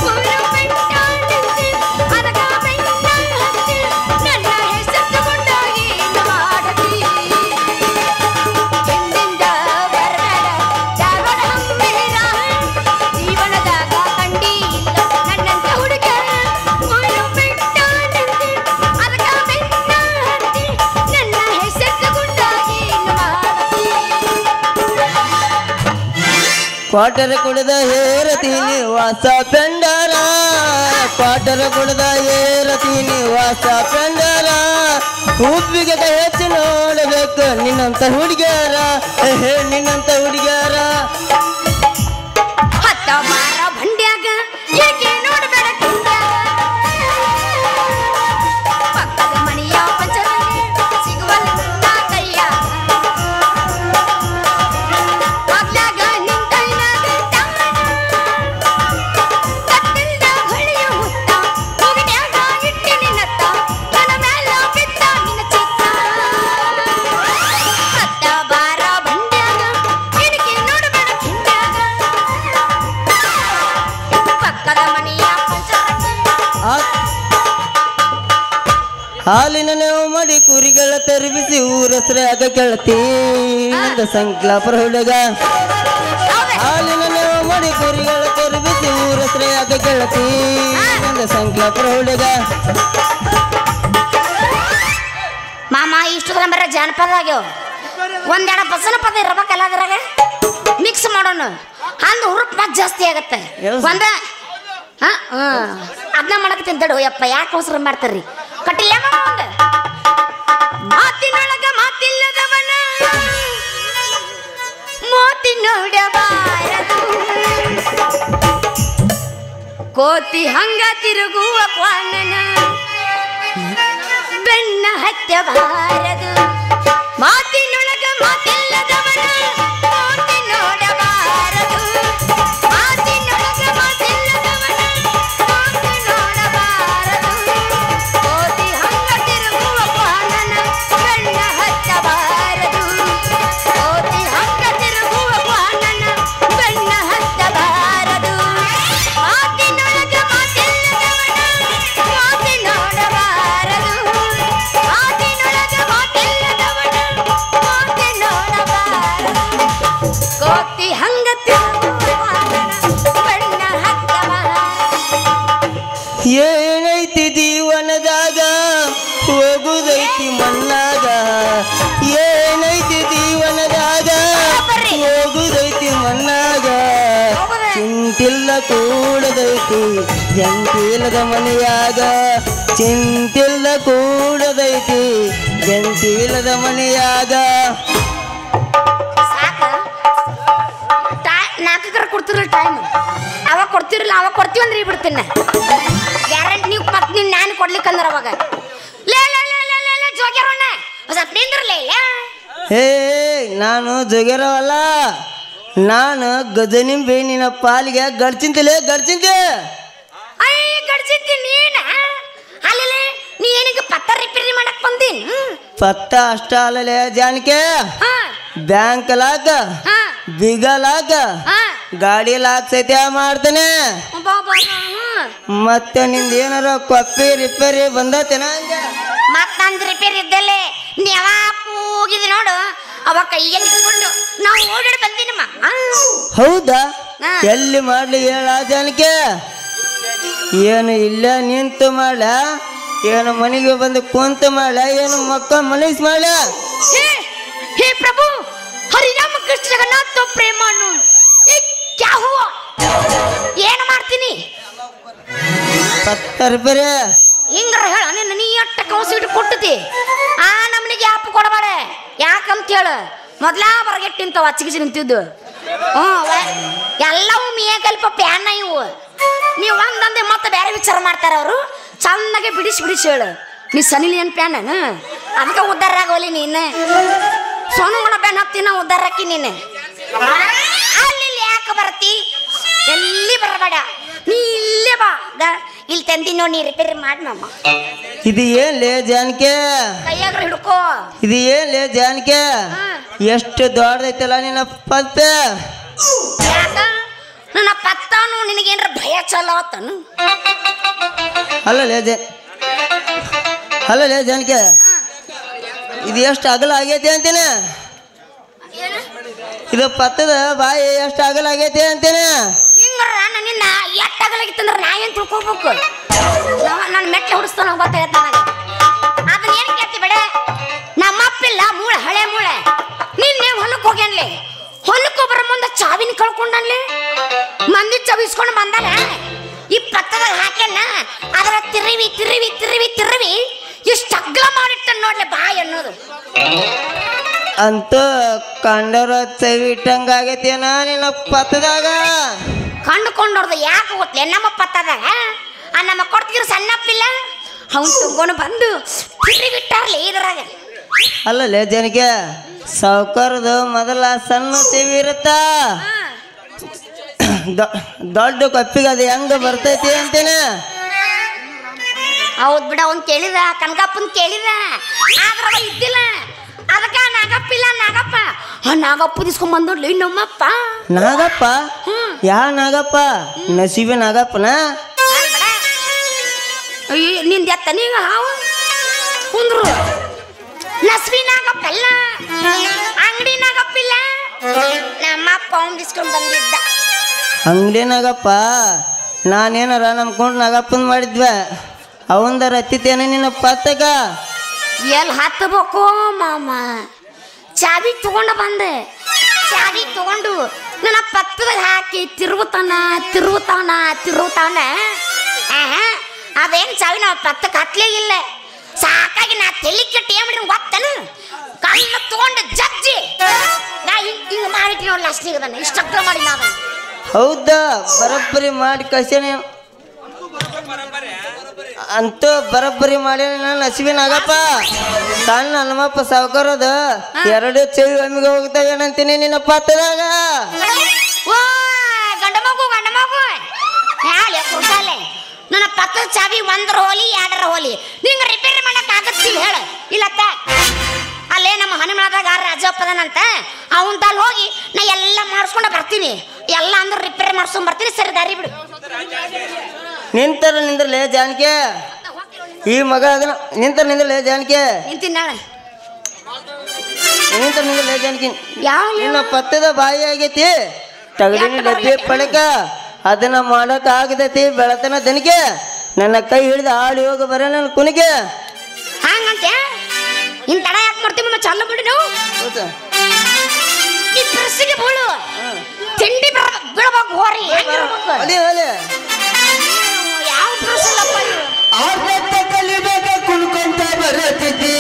ಊರು ಬೆಟ್ಟಾಡಿಸಿ ಅದಕ ಬೆನ್ನ ಹತ್ತಿ ನನ್ನ ಹೆಸರು ತಗೊಂಡೋಗಿ ಮಾಡತಿ ಹಿಂದಿಂದ ಬರಬೇಡ ಧಾರವಾಡ ಹಮ್ಮೇರ ಜೀವನದಾಗ ಕಂಡಿ ಇಲ್ಲ ನನ್ನಂತ ಹುಡುಗ್ಯಾರ ಊರು ಬೆಟ್ಟಾಡಿಸಿ ಅದಕ ಬೆನ್ನ ಹತ್ತಿ ನನ್ನ ಹೆಸರು ತಗೊಂಡೋಗಿ ಮಾಡತಿ ಕ್ವಾಟರ್ ಕುಡಿದ ಹೇರತೀನಿ ವಾಸ ಪೆಂಡರ ಕ್ವಾಟರ್ ಕುಡಿದ ಹೇರತೀನಿ ವಾಸ ಪೆಂಡರ ಉಪ್ಪಿಗೆ ಹೆಚ್ಚು ನೋಡಬೇಕು ನಿನ್ನಂತ ಹುಡುಗ್ಯಾರ ನಿನ್ನಂತ ಹುಡುಗ್ಯಾರ ಹತ್ತ ಮಾರ ಬಂಡ್ಯಾಗ ಏಕೆ ನೋಡಬೇಡ ಕಿಂಡ್ಯಾಗ ಪಕ್ಕದ ಮನೆಯ ಪಂಚರಲ್ಲಿ ಸಿಗುವಲ್ಲ ನನ್ನ ಕೈಯ ಆಗ್ಲಾಗ ನಿನ್ ಕೈನಾಗ ಕತ್ತಿಲ್ದ ಹೊಳೆಯ ಮುತ್ತ ಮುಗಿನ್ಯಾಗ ಇಟ್ಟಿ ನಿನ್ನತ್ತ ನನ್ನ ಮೇಲ ಬಿದ್ದ ನಿನ್ನ ಚಿತ್ತ ಹತ್ತ ಬಾರ ಬಂಡ್ಯಾಗ ಏಕೆ ನೋಡಬೇಡ ಕಿಂಡ್ಯಾಗ ಪಕ್ಕದ ಮನೆಯ ಪಂಚರಲ್ಲಿ ಹಾಲಿನ ನೆವು ಮಾಡಿ ಕುರಿಗಳ ತರಬಿಸಿ ಊರಸ್ರಾಗ ಕೇಳ್ತಿ ನಂದ ಸಂಕ್ಲಾಪುರ ಹುಡುಗ ಹಾಲಿನ ನೆವು ಮಾಡಿ ಕುರಿಗಳ ತರಬಿಸಿ ಊರಸ್ರಾಗ ಕೇಳ್ತಿ ನಂದ ಸಂಕ್ಲಾಪುರ ಹುಡುಗ ಮಾಮ ಇಷ್ಟು ಬರ ಜಾನಪದ ಆಗ್ಯಾವ ಒಂದೆರಡು ಬಸನ ಪದ ಇರ್ಬೇಕಲ್ಲ ಅದ್ರಾಗ ಮಿಕ್ಸ್ ಮಾಡೋಣ ಅಂದ್ ಹುರುಪ್ ಮತ್ ಜಾಸ್ತಿ ಆಗತ್ತೆ ಒಂದ ಅದನ್ನ ಮಾಡಕತ್ತೀನಿ ತಡು ಯಪ್ಪ ಯಾಕೆ ಅವಸರ ಮಾಡ್ತಾರ್ರಿ ಕಟ್ಟಿಲ್ಲ ಒಂದು ಮಾತಿನೊಳಗ ಮಾತಿಲ್ಲದವನ ಮೋತಿ ನೋಡಬಾರದು ಕೋತಿ ಹಂಗ ತಿರುಗುವ ಕ್ವಾನನ ಬೆನ್ನ ಹತ್ತಬಾರದು ಮಾತಿನೊಳಗ ಮಾತಿಲ್ಲದವನ ಮೋತಿ ನೋಡಬಾರದು ಮಾತಿನೊಳಗ ಮಾತಿಲ್ಲದವನ ಮೋತಿ ನೋಡಬಾರದು ಕೋತಿ ಹಂಗ ತಿರುಗುವ ಕ್ವಾನನ ಬೆನ್ನ ಹತ್ತಬಾರದು ಕೋತಿ ಹಂಗ ತಿರುಗುವ ಕ್ವಾನನ ಬೆನ್ನ ಹತ್ತಬಾರದು ಮಾತಿನೊಳಗ ಮಾತಿಲ್ಲದವನ ಮೋತಿ ನೋಡಬಾರದು ಮಾತಿನೊಳಗ ಮಾತಿಲ್ಲದವನ ಮೋತಿ ನೋಡಬಾರದು ಕೋತಿ ಹಂಗ ತಿರುಗುವ ಕ್ವಾನನ ಬೆನ್ನ ಹತ್ತಬಾರದು ಏನೈತಿ ಜೀವನದಾಗ ಹೋಗುದೈತಿ ಮಣ್ಣಾಗ ಏನೈತಿ ಜೀವನದಾಗ ಹೋಗುದೈತಿ ಮಣ್ಣಾಗ ಚಿಂತಿಲ್ಲ ಕೂಡದೈತಿ ಜಂತಿಲ್ಲದ ಮನೆಯಾಗ ಚಿಂತಿಲ್ಲ ಕೂಡದೈತಿ ಜಂತಿಲ್ಲದ ಮನೆಯಾಗ ಸಾಕ ನಾಲ್ಕರ ಕೊಡ್ತಿರಲ್ಲ ಟೈಮ್ ಅವಾಗ ಕೊಡ್ತಿರಲ್ಲ ಅವಾಗ ಕೊಡ್ತೀವಿ ಅಂದ್ರೆ ಬಿಡ್ತೀನಿ ಗ್ಯಾರಂಟಿ ನೀವು ಮತ್ತೆ ನೀನು ನಾನು ಕೊಡ್ಲಿಕ್ಕೆ ಅಂದ್ರೆ ಅವಾಗ ಲೇ ಲೇ ಲೇ ಲೇ ಲೇ ಲೇ ಜೋಗ್ಯಾರಣ್ಣ ಸ್ವಲ್ಪ ನಿಂದ್ರಲೇ ಹೇ ನಾನು ಜೋಗ್ಯರವಲ್ಲ ನಾನು ಗಜನಿಂಬೆ ನಿನ್ನ ಪಾಲಿಗೆ ಗಡ್ಚಿಂತಲೇ ಗಡ್ಚಿಂತೆ ಅಯ್ಯ ಗಡ್ಸಿದ್ದಿ ನೀನ ಅಲ್ಲೇ ನೀ ಏನಿಗೆ ಪತ್ತ ರಿಪೇರಿ ಮಾಡಕ್ ಬಂದೀನಿ ಪತ್ತ ಅಷ್ಟ ಅಲ್ಲಲೇ ಜಾನಕೆ ಬ್ಯಾಂಕ್ ಲಾಕ್ ಬಿಗಲಾಕ ಗಾಡಿ ಲಾಕ್ ಸತ್ಯ ಮಾಡ್ತಾನೆ ಮತ್ತೆ ನಿಂದ ಏನಾರ ಕೊಪ್ಪಿ ರಿಪೇರಿ ಬಂದತೇನ ಮತ್ ನಂದು ರಿಪೇರಿ ಇದ್ದಲ್ಲೇ ನೀ ಯಾವಾಗ ಹೋಗಿದ್ ನೋಡು ಅವ ಕೈಯಲ್ಲಿ ಇಟ್ಕೊಂಡು ನಾವು ಓಡಾಡಿ ಬಂದಿನಮ್ಮ ಹೌದಾ ಎಲ್ಲಿ ಮಾಡ್ಲಿ ಹೇಳ ಜಾನಕೆ ಏನು ಇಲ್ಲ ನಿಂತು ಮಾಡ ಏನು ಮನೆಗೆ ಬಂದು ಕುಂತ ಮಾಡ ಏನು ಮಕ್ಕಳ ಮನಸ್ ಮಾಡ हे प्रभु हरिराम कृष्ण जगन्नाथ तो प्रेमानु ये क्या हुआ ಏನು ಮಾಡ್ತೀನಿ ಪತ್ತರ ಬರೆ ಹಿಂಗ್ರ ಹೇಳ ನಿನ್ನ ನೀ ಅಟ್ಟ ಕೌಸಿಟ್ಟು ಕೊಟ್ಟತಿ ಆ ನಮ್ಮನಿಗೆ ಯಾಪ ಕೊಡಬೇಡ ಯಾಕಂತ ಹೇಳು ಮೊದ್ಲಾ ಬರಗೆಟ್ಟಿಂತವ ಚಿಗಿಸಿ ನಿಂತಿದ್ದು ಎಲ್ಲವೂ ಮೇಕಲ್ಪ ಪ್ಯಾನ ಇವು ನೀವು ಒಂದಂದೆ ಮತ್ತೆ ಬೇರೆ ವಿಚಾರ ಮಾಡ್ತಾರ ಅವರು ಚಂದಾಗೆ ಬಿಡಿಸಿ ಬಿಡಿಸಿ ಹೇಳು ನೀ ಸನಿಲಿ ಏನು ಪ್ಯಾನ್ ಅದಕ್ಕೆ ಉದ್ದಾರ ಆಗೋಲಿ ನೀನು ಸೋನುಗಳ ಬ್ಯಾನ್ ಹತ್ತಿ ಉದ್ದಾರ ಹಾಕಿ ನೀನು ಅಲ್ಲಿ ಯಾಕೆ ಬರ್ತಿ ಎಲ್ಲಿ ಬರಬೇಡ ನೀ ಇಲ್ಲೇ ಬಾ ಇಲ್ಲಿ ತಂದಿ ನೋಡಿ ನೀ ರಿಪೇರಿ ಮಾಡಿ ನಮ್ಮ ಇದು ಏನ್ಲೇ ಜಾನಕಿ ಕೈಯಾಗ ಹಿಡ್ಕೋ ಇದು ಏನ್ಲೇ ಜಾನಕಿ ಎಷ್ಟು ದೊಡ್ಡದೈತಲ್ಲ ನಿನ್ನ ಪತ್ತೆ ಯಾಕ ನನ್ನ ಪತ್ತಾನು ನಿನಗೇನ್ರ ಭಯ ಚಲವತ್ತನು ಅಲ್ಲಲೇ ಜಾನಕಿ ಇದು ಎಷ್ಟು ಅಗಲ ಆಗೈತಿ ಅಂತೇನೆ ಇದು ಪತ್ತದ ಬಾಯಿ ಎಷ್ಟು ಅಗಲ ಆಗೈತಿ ಅಂತೇನೆ ಹಿಂಗ್ರ ನಿನ್ನ ಎಷ್ಟು ಅಗಲಾಗಿತ್ತಂದ್ರೆ ನಾ ಏನು ತಿಳ್ಕೊಬೇಕು ನನ್ನ ಮೆಟ್ಲೆ ಹುಡಿಸ್ತಾನ ಗೊತ್ತಾಗತ್ತ ನನಗೆ ಅದನ್ನ ಏನು ಕೇಳ್ತಿ ಬೇಡ ನಮ್ಮಪ್ಪಿಲ್ಲ ಮೂಳೆ ಹಳೆ ಮೂಳೆ ನಿನ್ನೆ ಹೊಲಕ್ಕೆ ಹೋಗ್ಯಾನ್ಲಿ ಹೊಲಕ್ಕೆ ಬರೋ ಮುಂದೆ ಚಾವಿನ ಕಳ್ಕೊಂಡನ್ಲಿ ಮಂದಿ ಚವಿಸ್ಕೊಂಡು ಬಂದಾನ ಈ ಪತ್ತದಾಗ ಹಾಕ್ಯಾನ ಅದರ ತಿರುವಿ ತಿರುವಿ ತಿರುವಿ ತಿರುವಿ ಎಷ್ಟು ಅಗ್ಲ ಮಾಡಿಟ್ಟ ನೋಡ್ಲಿ ಬಾಯಿ ಅನ್ನೋದು ಅಂತೂ ಕಂಡರ ಚವಿ ಇಟ್ಟಂಗ ಆಗೈತೇನ ನಿನ್ನ ಪತ್ತದಾಗ ಕಂಡುಕೊಂಡವ್ರದ್ದು ಯಾಕೆ ಗೊತ್ತಲೇ ನಮ್ಮ ಪತ್ತದಾಗ ಆ ನಮ್ಮ ಕೊಡ್ತಿದ್ರು ಸಣ್ಣಪ್ಪಿಲ್ಲ ಅವನು ತುಂಗೋನು ಬಂದು ತಿರುಗಿಟ್ಟಾರ್ಲಿ ಇದ್ರಾಗ ಅಲ್ಲಲೇ ಜನಕ್ಕೆ ಸಾವುಕಾರದು ಮೊದಲ ಸಣ್ಣ ಚವಿ ಇರುತ್ತ ದೊಡ್ಡ ಕಪ್ಪಿಗೆ ಅದು ಹೆಂಗ ಬರ್ತೈತಿ ಅಂತೇನೆ ಹೌದ್ ಬಿಡ ಅವ್ನು ಕೇಳಿದ ಕನಕಪ್ಪನ್ ಕೇಳಿದ ಆದ್ರ ಅವ ಇದ್ದಿಲ್ಲ ಅದಕ್ಕ ನಾಗಪ್ಪಿಲ್ಲ ನಾಗಪ್ಪ ಆ ನಾಗಪ್ಪ ದಿಸ್ಕೊಂಡ್ ಬಂದೋಡ್ಲಿ ನಮ್ಮಪ್ಪ ನಾಗಪ್ಪ ಯಾ ನಾಗಪ್ಪ ನಸೀಬೆ ನಾಗಪ್ಪನ ಅಯ್ಯೋ ನಿಂದ ಎತ್ತ ನೀಗ ಹಾವು ಕುಂದ್ರು ನಸ್ಬಿ ನಾಗಪ್ಪ ಅಲ್ಲ ಅಂಗಡಿ ನಾಗಪ್ಪಿಲ್ಲ ನಮ್ಮಪ್ಪ ಅವ್ನು ದಿಸ್ಕೊಂಡ್ ಬಂದಿದ್ದ ಅಂಗಡಿ ನಾಗಪ್ಪ ನಾನೇನಾರ ನಂಬ್ಕೊಂಡು ನಾಗಪ್ಪನ ಮಾಡಿದ್ವೆ ಅವಂದರ ಹತ್ತಿತ್ತೇನೆ ನಿನ್ನ ಪತ್ತಗ ಎಲ್ಲಿ ಹತ್ತಬೇಕು ಮಾಮ ಚಾವಿ ತಗೊಂಡು ಬಂದೆ ಚಾವಿ ತಗೊಂಡು ನನ್ನ ಪಕ್ಕದಾಗ ಹಾಕಿ ತಿರುಗುತ್ತಾನ ತಿರುಗುತ್ತಾನ ತಿರುಗುತ್ತಾನ ಅದೇನು ಚಾವಿ ನಾವು ಪತ್ತಕ್ಕೆ ಹತ್ಲೇ ಇಲ್ಲ ಸಾಕಾಗಿ ನಾ ತಲೆ ಕೆಟ್ಟ ಏನ್ ಮಾಡಿ ಗೊತ್ತನು ಕಣ್ಣು ತಗೊಂಡು ಜಜ್ಜಿ ನಾ ಹಿಂಗ ಮಾಡಿಟ್ಟಿ ನೋಡಿ ಅಷ್ಟಿಗದಾನೆ ಇಷ್ಟಕ್ಕ ಮಾಡಿ ನಾನು ಹೌದಾ ಬರಬ್ಬರಿ ಮಾಡಿ ಕಳ್ಸೇನೆ ಅಂತೂ ಬರಬ್ಬರಿ ಮಾಡಿ ನಾನು ಹಸಿವಿನಾಗಪ್ಪ ಸಣ್ಣ ಹನುಮಪ್ಪ ಸಾವುಕಾರದ ಎರಡು ಚೆವಿ ಒಮ್ಮಿಗೆ ಹೋಗ್ತಾವೇನಂತೀನಿ ನಿನ್ನ ಪತ್ತದಾಗ ಗಂಡ ಮಗು ಹೇಳಿ ಕುರ್ಸಾಲೆ ನನ್ನ ಪಕ್ಕದ ಚಾವಿ ಒಂದರ ಹೋಲಿ ಎರಡರ ಹೋಲಿ ನಿಂಗೆ ರಿಪೇರಿ ಮಾಡಕ್ ಆಗತ್ತಿಲ್ಲ ಹೇಳ ಇಲ್ಲತ್ತ ಅಲ್ಲೇ ನಮ್ಮ ಹನುಮಳದಾಗ ರಾಜಪ್ಪದನಂತ ಅವನ ತಲ್ಲಿ ಹೋಗಿ ನಾ ಎಲ್ಲ ಮಾಡಿಸ್ಕೊಂಡು ಬರ್ತೀನಿ ಎಲ್ಲ ಅಂದ್ರೆ ರಿಪೇರಿ ಮಾಡಿಸ್ಕೊಂಡ್ ಬರ್ತೀನಿ ಸರಿ ದಾರಿ ಬಿಡು ನಿಂದ್ರಲೇ ಜಾನಕಿ ಈ ಮಗ ಅದನ್ನ ನಿಂದ್ರಲೇ ಜಾನಕಿ ನಿಂತಿನಾಳ ನಿಂದ್ರಲೇ ಜಾನಕಿ ಯಾವ ನಿನ್ನ ಪತ್ತದ ಬಾಯಿ ಆಗೈತಿ ತಗಡಿನ ಡಬ್ಬಿ ಪಳಕ ಅದನ್ನ ಮಾಡಕ್ ಆಗದೈತಿ ಬೆಳತನ ದನಿಗೆ ನನ್ನ ಕೈ ಹಿಡಿದು ಆಡಿ ಹೋಗಿ ಬರ ನನ್ನ ಕುಣಿಗೆ ಹಂಗಂತೆ ಇನ್ ತಡ ಯಾಕೆ ಮಾಡ್ತೀವಿ ಚಲ್ಲ ಬಿಡಿ ನಾವು ಈ ಪ್ರೆಸ್ಸಿಗೆ ಬೀಳು ತಿಂಡಿ ಬಿಡಬೇಕು ಹೋರಿ ಯಾವ ಪ್ರೆಸ್ ಇಲ್ಲಪ್ಪ ಕಲಿಬೇಕ ಕುಣ್ಕೊಂತ ಬರತಿದ್ದಿ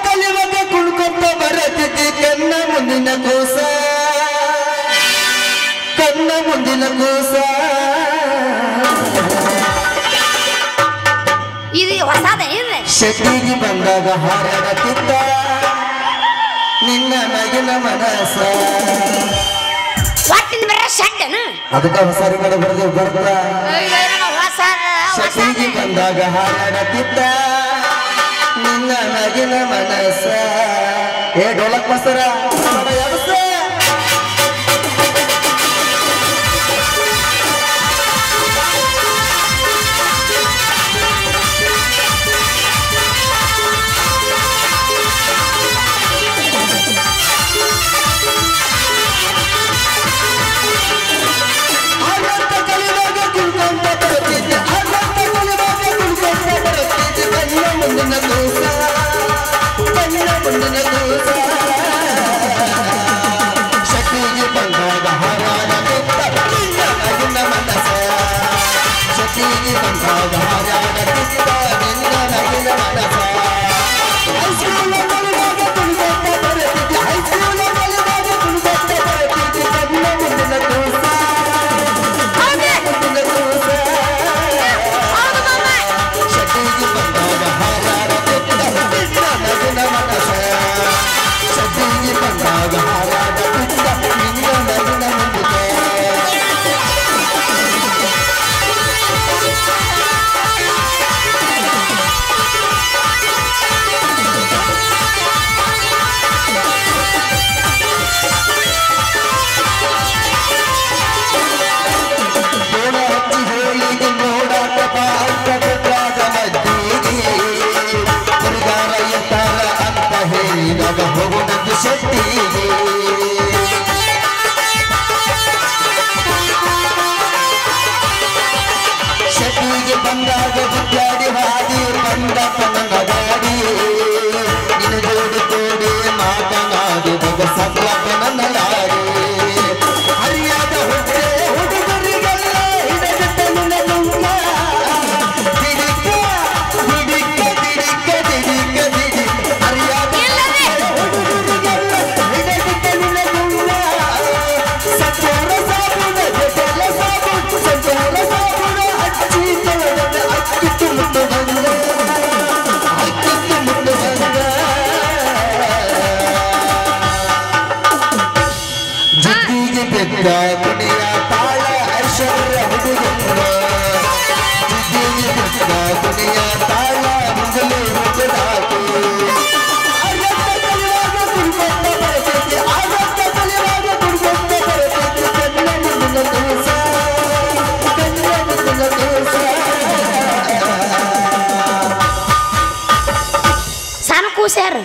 ಕಲಿಬೇಕ ಕುಣ್ಕೊಂತ ಬರತಿದ್ದಿ ಕಣ್ಣ ಮುಂದಿನ ಕೂಸ ಇದು ಹೊಸದ ಶಕ್ತಿಗೆ ಬಂದಾಗ ಹಾರಾಡತಿದ್ದ ನಿನ್ನ ನಗಿನ ಮನಸ ಒಟ್ಟಿನ ಬೇರೆ ಶೆಡ್ಡನ ಅದಕ್ಕೆ ಹೊಸ ಬರೆದು ಬರ್ತ ಶಕ್ತಿಗೆ ಬಂದಾಗ ಹಾರಾಡತಿದ್ದ ನಿನ್ನ ನಗಿನ ಮನಸ ಏ ಢೋಲಕ್ ಮಸರ ಸಣ್ಣ ಕೂಸ್ಯಾರ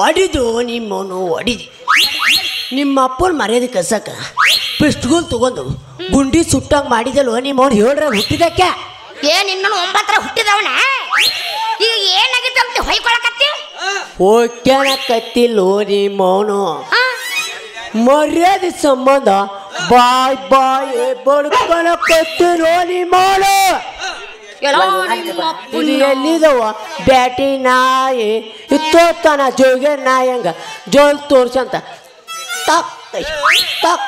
ಒಡಿದು ನಿಮ್ಮವನು ಒಡಿದಿ ನಿಮ್ಮ ಅಪ್ಪನ ಮರ್ಯಾದೆ ಕಸಕ ಪಿಸ್ಟ್ಗೋಲ್ ತಗೊಂಡು ಗುಂಡಿ ಸುಟ್ಟಂಗೆ ಮಾಡಿದಲ್ವ ನಿಮ್ಮವನು ಹೇಳ್ರ ಹುಟ್ಟಿದಕ್ಕೆ ಏನ್ ಇನ್ನೊಂದು 9 ಹುಟ್ಟಿದವನ ಈಗ ಏನಾಗಿತ್ತು ಅಂತ ಹೊಯ್ಕೊಳಕತ್ತಿ ಓಕ್ಯಾನಕತ್ತಿಲ್ಲೋ ನಿಮ್ಮವನು ಮರ್ಯಾದೆ ಸಂಬಂಧ ಬಾಯ್ ಬಾಯ್ ಬಡ್ಕೊಳಕತ್ತಿರೋ ನಿಮ್ಮವನು ಇದು ಎಲ್ಲಿದವ ಬ್ಯಾಟಿ ನಾಯಿ ಇತ್ತೋತಾನ ಜೋಗ್ಯ ನಾಯಂಗ ಜೋಲ್ ತೋರ್ಸಂತ ತಕ್ ತಕ್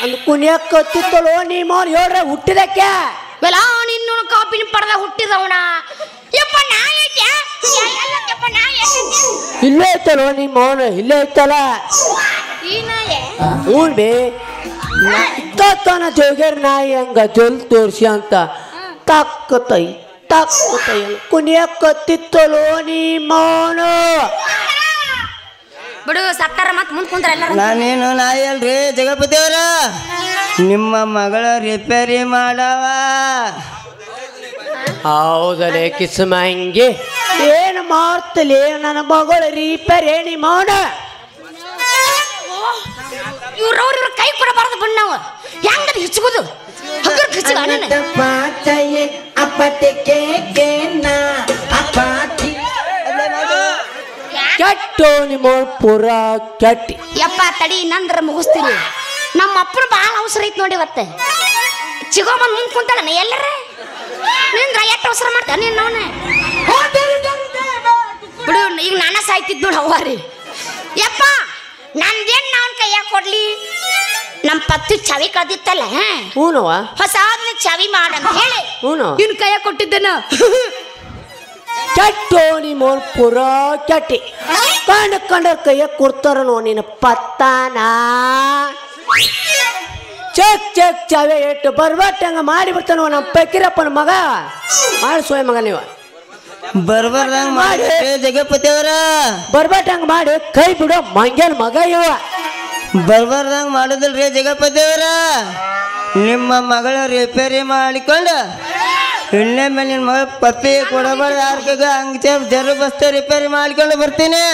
ಅಂದ್ ಕುಣಿಯಕತ್ತಿತ್ತಲೋ ನಿಮ್ಮವ್ರು ಹೇಳ್ರ ಹುಟ್ಟಿದಕ್ಕೆ ನಿನ್ನ ಕಾಪಿನ ಪಡೆದ ಹುಟ್ಟಿದವನ ಯಪ್ಪ ನಾಯಿ ಇಲ್ಲೇ ಐತಲ್ವ ನಿಮ್ಮವನು ಇಲ್ಲೇ ಐತಲ್ಲ ಹ್ಞೂ ಬೇ ಇತ್ತೋತಾನ ಜೋಗ್ಯರ್ ನಾಯಿ ಹಂಗ ಜೋಲ್ ತೋರ್ಸಿ ಅಂತ ತಕ್ಕತೈ ತಕ್ಕತೈ ಕುಣಿಯಕತ್ತಿತ್ತಲೋ ನಿಮ್ಮವನು ಬಿಡು ಸತ್ತಾರ ಮತ್ ಮುಂದ್ ಕುಂದ್ರ ಎಲ್ಲ ನಾನೇನು ನಾಯಿ ಅಲ್ರಿ ಜಗಪತಿ ಅವರ ನಿಮ್ಮ ಮಗಳ ರಿಪೇರಿ ಮಾಡವ ಹೌದಲೇ ಕಿಸ್ಮಂಗಿ ಏನು ಮಾಡ್ತಲೇ ನನ್ನ ಮಗಳು ರಿಪೇರಿ ನಿಮ್ಮವನ ಇವ್ರವ್ರ ಕೈ ಕೊಡಬಾರ್ದು ಬಣ್ಣ ನಾವು ಹೆಂಗದ ಹಿಚ್ಕೋದು ಕೆಟ್ಟು ನಿಮ್ಮ ಪುರ ಕೆಟ್ಟಿ ಯಪ್ಪ ತಡಿ ನಂದ್ರ ಮುಗಿಸ್ತೀನಿ ನಮ್ಮ ಅಪ್ಪನ ಭಾಳ ಅವಸರ ಐತಿ ನೋಡಿ ಇವತ್ತೆ ಚಿಗೋಮನ್ ಮುಂದ್ ಕುಂತಾಳ ಎಲ್ಲರ ನಿಂದ್ರ ಎಷ್ಟು ಅವಸರ ಮಾಡ್ತಾನ ನೀನು ಅವನ ಬಿಡು ಈಗ ನಾನ ಸಾಯ್ತಿದ್ ನೋಡು ಅವ್ವಾರಿ ಯಪ್ಪ ನಂದೇನ್ ನಾವನ್ ಕೈಯಾಗ ಕೊಡ್ಲಿ ನಮ್ಮ ಪತ್ತಿ ಚಾವಿ ಕದಿತ್ತಲ್ಲ ಹೂನವ ಹೊಸಾದ್ನ ಚಾವಿ ಮಾಡಂತ ಹೇಳಿ ಇನ್ ಕೈಯಾಗ ಕೊಟ್ಟಿದ್ದೇನ ಕೆಟ್ಟು ನಿಮ್ಮ ಪುರ ಕೆಟ್ಟಿ ಕಂಡ ಕೈಯಾಗ ಕೊಡ್ತಾರನೋ ನಿನ್ನ ಪತ್ತಾನ ಚೆಕ್ ಚೆಕ್ ಚಾವೆ ಇಟ್ಟು ಬರ್ಬಟ್ಟಂಗ ಮಾಡಿ ಬಿಡ್ತಾನೋ ನಮ್ಮ ಪಕ್ಕಿರಪ್ಪನ ಮಗ ಮಾಡಿ ಸೋಯ ಮಗ ನೀವು ಬರ್ಬಾರ್ದಂಗ ಮಾಡಿ ಜಗಪತಿ ಅವರ ಬರ್ಬಟ್ಟಂಗ ಮಾಡಿ ಕೈ ಬಿಡೋ ಮಂಗ್ಯನ ಮಗ ಇವ ಬರ್ಬಾರ್ದಂಗ ಮಾಡುದಿಲ್ರಿ ಜಗಪತಿ ಅವರ ನಿಮ್ಮ ಮಗಳ ರಿಪೇರಿ ಮಾಡಿಕೊಂಡು ಇನ್ನೇ ಮೇಲೆ ನಿನ್ನ ಮಗಳ ಪಪ್ಪಿ ಕೊಡಬಾರ್ದು ಯಾರ್ಗ ಹಂಗ ಜರು ಬಸ್ತೆ ರಿಪೇರಿ ಮಾಡಿಕೊಂಡು ಬರ್ತೀನಿ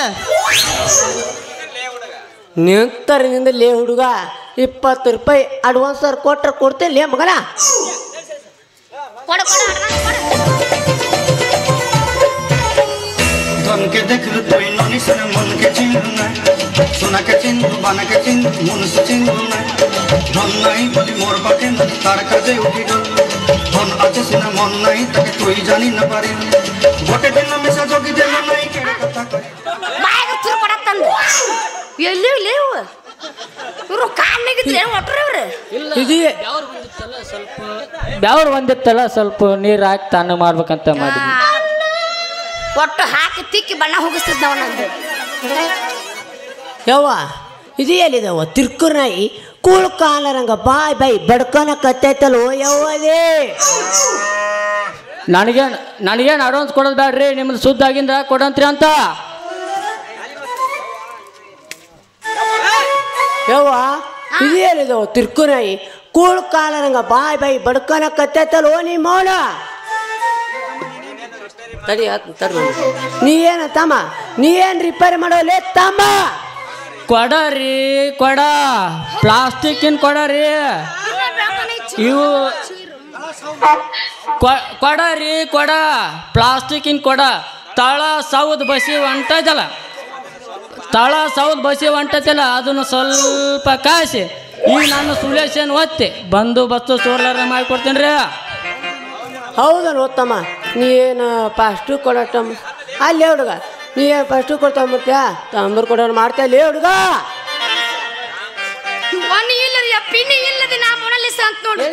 ನಿಂತರಿಂದ ಲೇ ಹುಡುಗ 20 ರೂಪಾಯಿ ಅಡ್ವಾನ್ಸ್ ಕೊಟ್ರೆ ಕೊಡ್ತೇನೆ ಲೇ ಮಗನ ধনকে দেখলু তুই ননিসের মনকে চিনলু না সোনাকে চিনলু বানাকে চিনলু মনুষ্য চিনলু না ধন নাই বলি মোর বাকে তার কাজে উঠি গল ধন আছে সিনা মন নাই তাকে তুই জানি না পারি বটে দিন মেসা যোগী দেন নাই কেড়ে কথা কয় ಬಾಯಾಗ ತುರು ಕೊಡತ್ತಂದ ಎಲ್ಲಿ ಲೇವು ಇವರು ಕಾಲ್ನಾಗಿದ್ರೆ ಒಟ್ರೆ ಇವ್ರು ಇದೆಯೇ ಬ್ಯಾವ್ರು ಬಂದಿತ್ತಲ್ಲ ಸ್ವಲ್ಪ ನೀರು ಹಾಕಿ ತಾನು ಮಾಡ್ಬೇಕಂತ ಮಾಡಿದ್ವಿ ಒಟ್ಟು ಹಾಕಿ ತಿಕ್ಕಿ ಬಣ್ಣ ಹೋಗಿಸ್ತಿದ್ ನಾವು ನಂದು ಯವ್ವ ಇದು ಎಲ್ಲಿದವ ತಿರ್ಕುರ್ ನಾಯಿ ಕೂಳು ಕಾಲರಂಗ ಬಾಯ್ ಬಾಯ್ ಬಡ್ಕೊನ ಕತ್ತೈತಲ್ವ ಯವ್ವದೇ ನನಗೇನು ಅಡ್ವಾನ್ಸ್ ಕೊಡೋದು ಬ್ಯಾಡ್ರಿ ನಿಮ್ದು ಸುದ್ದಾಗಿಂದ ಕೊಡಂತ್ರಿ ಅಂತ ಯವ್ವ ಇದು ಎಲ್ಲಿದವ ತಿರ್ಕುರ್ ನಾಯಿ ಕೂಳು ಕಾಲರಂಗ ಬಾಯ್ ಬಾಯ್ ಬಡ್ಕೊನ ಕತ್ತೈತಲ್ವ ನೀ ಮೌನ ತಡಿ ನೀ ಏನ ತಮ್ಮ ನೀ ಏನ್ ರಿಪೇರಿ ಮಾಡೋಲೆ ತಮ್ಮ ಕೊಡ ರೀ ಕೊಡ ಪ್ಲಾಸ್ಟಿಕ್ಕಿನ ಕೊಡ ರೀ ಇವು ಕೊಡ ರೀ ಕೊಡ ಪ್ಲಾಸ್ಟಿಕ್ಕಿನ ಕೊಡ ತಳ ಸೌದ್ ಬಸಿ ಹೊಂಟದಲ್ಲ ತಳ ಸೌದ್ ಬಸಿ ಹೊಂಟತಿಲ್ಲ ಅದನ್ನು ಸ್ವಲ್ಪ ಕಾಸಿ ಈಗ ನಾನು ಸುಲೇಶನ್ ಒತ್ತಿ ಬಂದು ಬಸ್ಸು ಸೋರ್ಲಾರ ಮಾಡಿಕೊಡ್ತೀನಿ ರೀ. ಹೌದಲ್ಲ ಓದ್ತಮ್ಮ, ನೀ ಏನು ಫಸ್ಟು ಕೊಡಟ್ಟಮ್ಮ ಅಲ್ಲಿ ಹುಡುಗ, ನೀ ಏನು ಫಸ್ಟು ಕೊಡ್ತಾಂಬರ್ತೀಯ ತಂಬರ್ ಕೊಡೋರು ಮಾಡ್ತಾ ಇಲ್ಲಿ ಹುಡುಗ. ಇಲ್ಲದ ಪಿನಿ ಇಲ್ಲದೆ ನಾ ಮೊಣಲಿಸ ಅಂತ ನೋಡಿ.